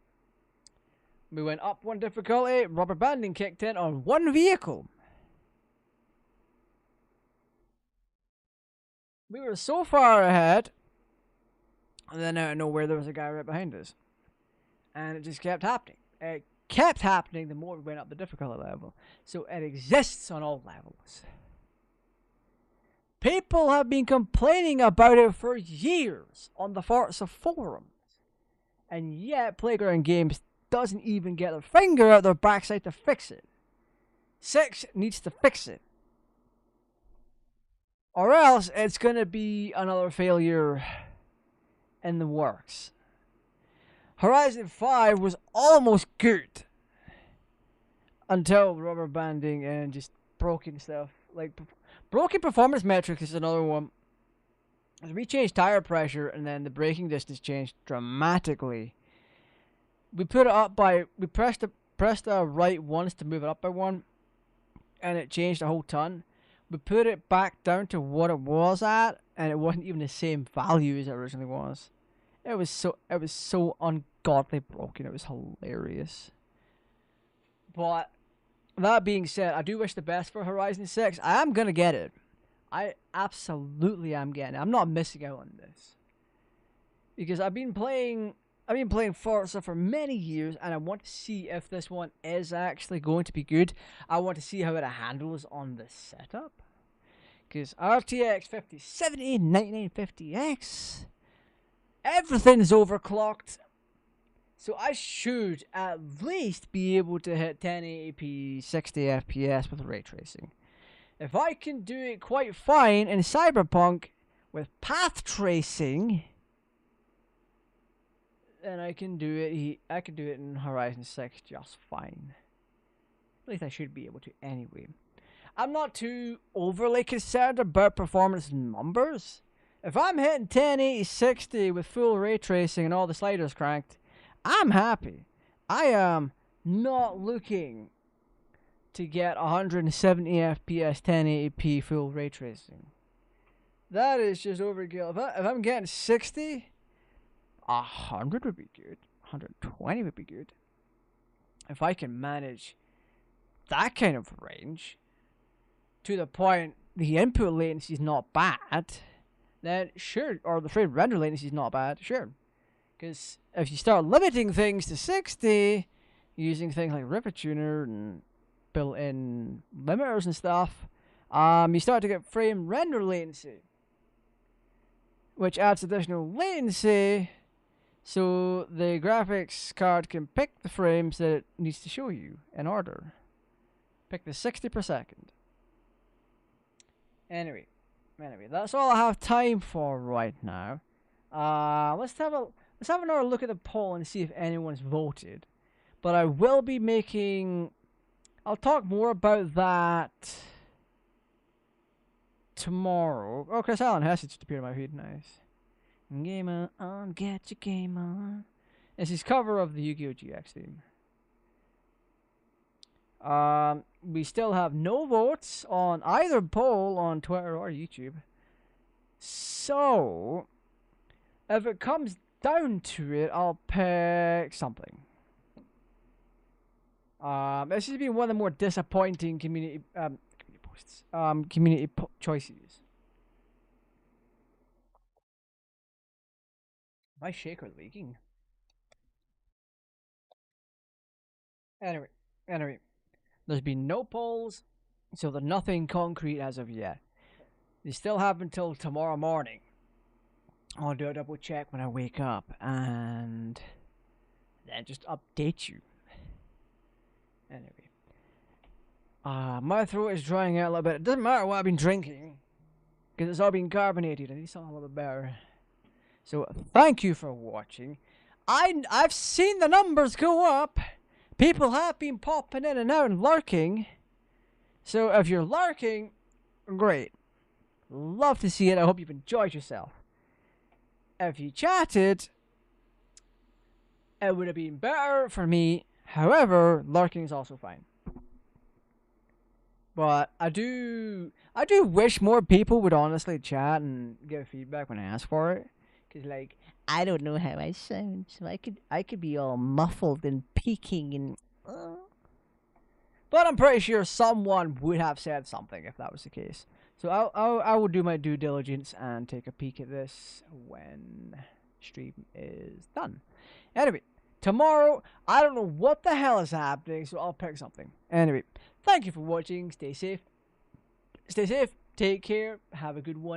We went up one difficulty, rubber banding kicked in on one vehicle. We were so far ahead, and then out of nowhere there was a guy right behind us. And it just kept happening. It kept happening the more we went up the difficulty level. So it exists on all levels. People have been complaining about it for years on the Forza forums. And yet Playground Games doesn't even get their finger out their backside to fix it. 6 needs to fix it. Or else it's going to be another failure in the works. Horizon 5 was almost good until rubber banding and just broken stuff. Like, broken performance metrics is another one. We changed tire pressure and then the braking distance changed dramatically. We put it up by... We pressed the right once to move it up by 1. And it changed a whole ton. We put it back down to what it was at. And it wasn't even the same value as it originally was. It was so ungodly broken. It was hilarious. But that being said, I do wish the best for Horizon 6. I am going to get it. I absolutely am getting it. I'm not missing out on this. Because I've been playing Forza for many years, and I want to see if this one is actually going to be good. I want to see how it handles on the setup. Because RTX 5070, 9950X, everything's overclocked. So I should at least be able to hit 1080p 60 FPS with ray tracing. If I can do it quite fine in Cyberpunk with path tracing, then I can do it. I can do it in Horizon 6 just fine. At least I should be able to anyway. I'm not too overly concerned about performance numbers. If I'm hitting 1080 60 with full ray tracing and all the sliders cranked, I'm happy. I am not looking to get 170 FPS 1080p full ray tracing. That is just overkill. If I'm getting 60, 100 would be good. 120 would be good. If I can manage that kind of range to the point the input latency is not bad, then sure. Or the frame render latency is not bad, sure. Because if you start limiting things to 60, using things like RivetTuner and built-in limiters and stuff, you start to get frame render latency, which adds additional latency, so the graphics card can pick the frames that it needs to show you in order. Pick the 60 per second. Anyway, that's all I have time for right now. Let's have another look at the poll and see if anyone's voted. But I will be making I'll talk more about that tomorrow. Oh, Chris Allen has just appeared on my feed. Nice. Game on, get your game on. It's his cover of the Yu-Gi-Oh! GX theme. We still have no votes on either poll on Twitter or YouTube. So, if it comes down to it, I'll pick something. This has been one of the more disappointing community choices. My shaker leaking. Anyway, there's been no polls, so there's nothing concrete as of yet. They still have until tomorrow morning. I'll do a double check when I wake up and then just update you. Anyway. My throat is drying out a little bit. It doesn't matter what I've been drinking, because it's all been carbonated and it's all a little bit better. So thank you for watching. I've seen the numbers go up. People have been popping in and out and lurking. So if you're lurking, great. Love to see it. I hope you've enjoyed yourself. If you chatted, it would have been better for me. However, lurking is also fine. But I do wish more people would honestly chat and give feedback when I ask for it. Cause like I don't know how I sound, so I could be all muffled and peaking and. But I'm pretty sure someone would have said something if that was the case. So I will do my due diligence and take a peek at this when stream is done. Anyway, tomorrow I don't know what the hell is happening, so I'll pick something. Anyway, thank you for watching. Stay safe. Take care. Have a good one.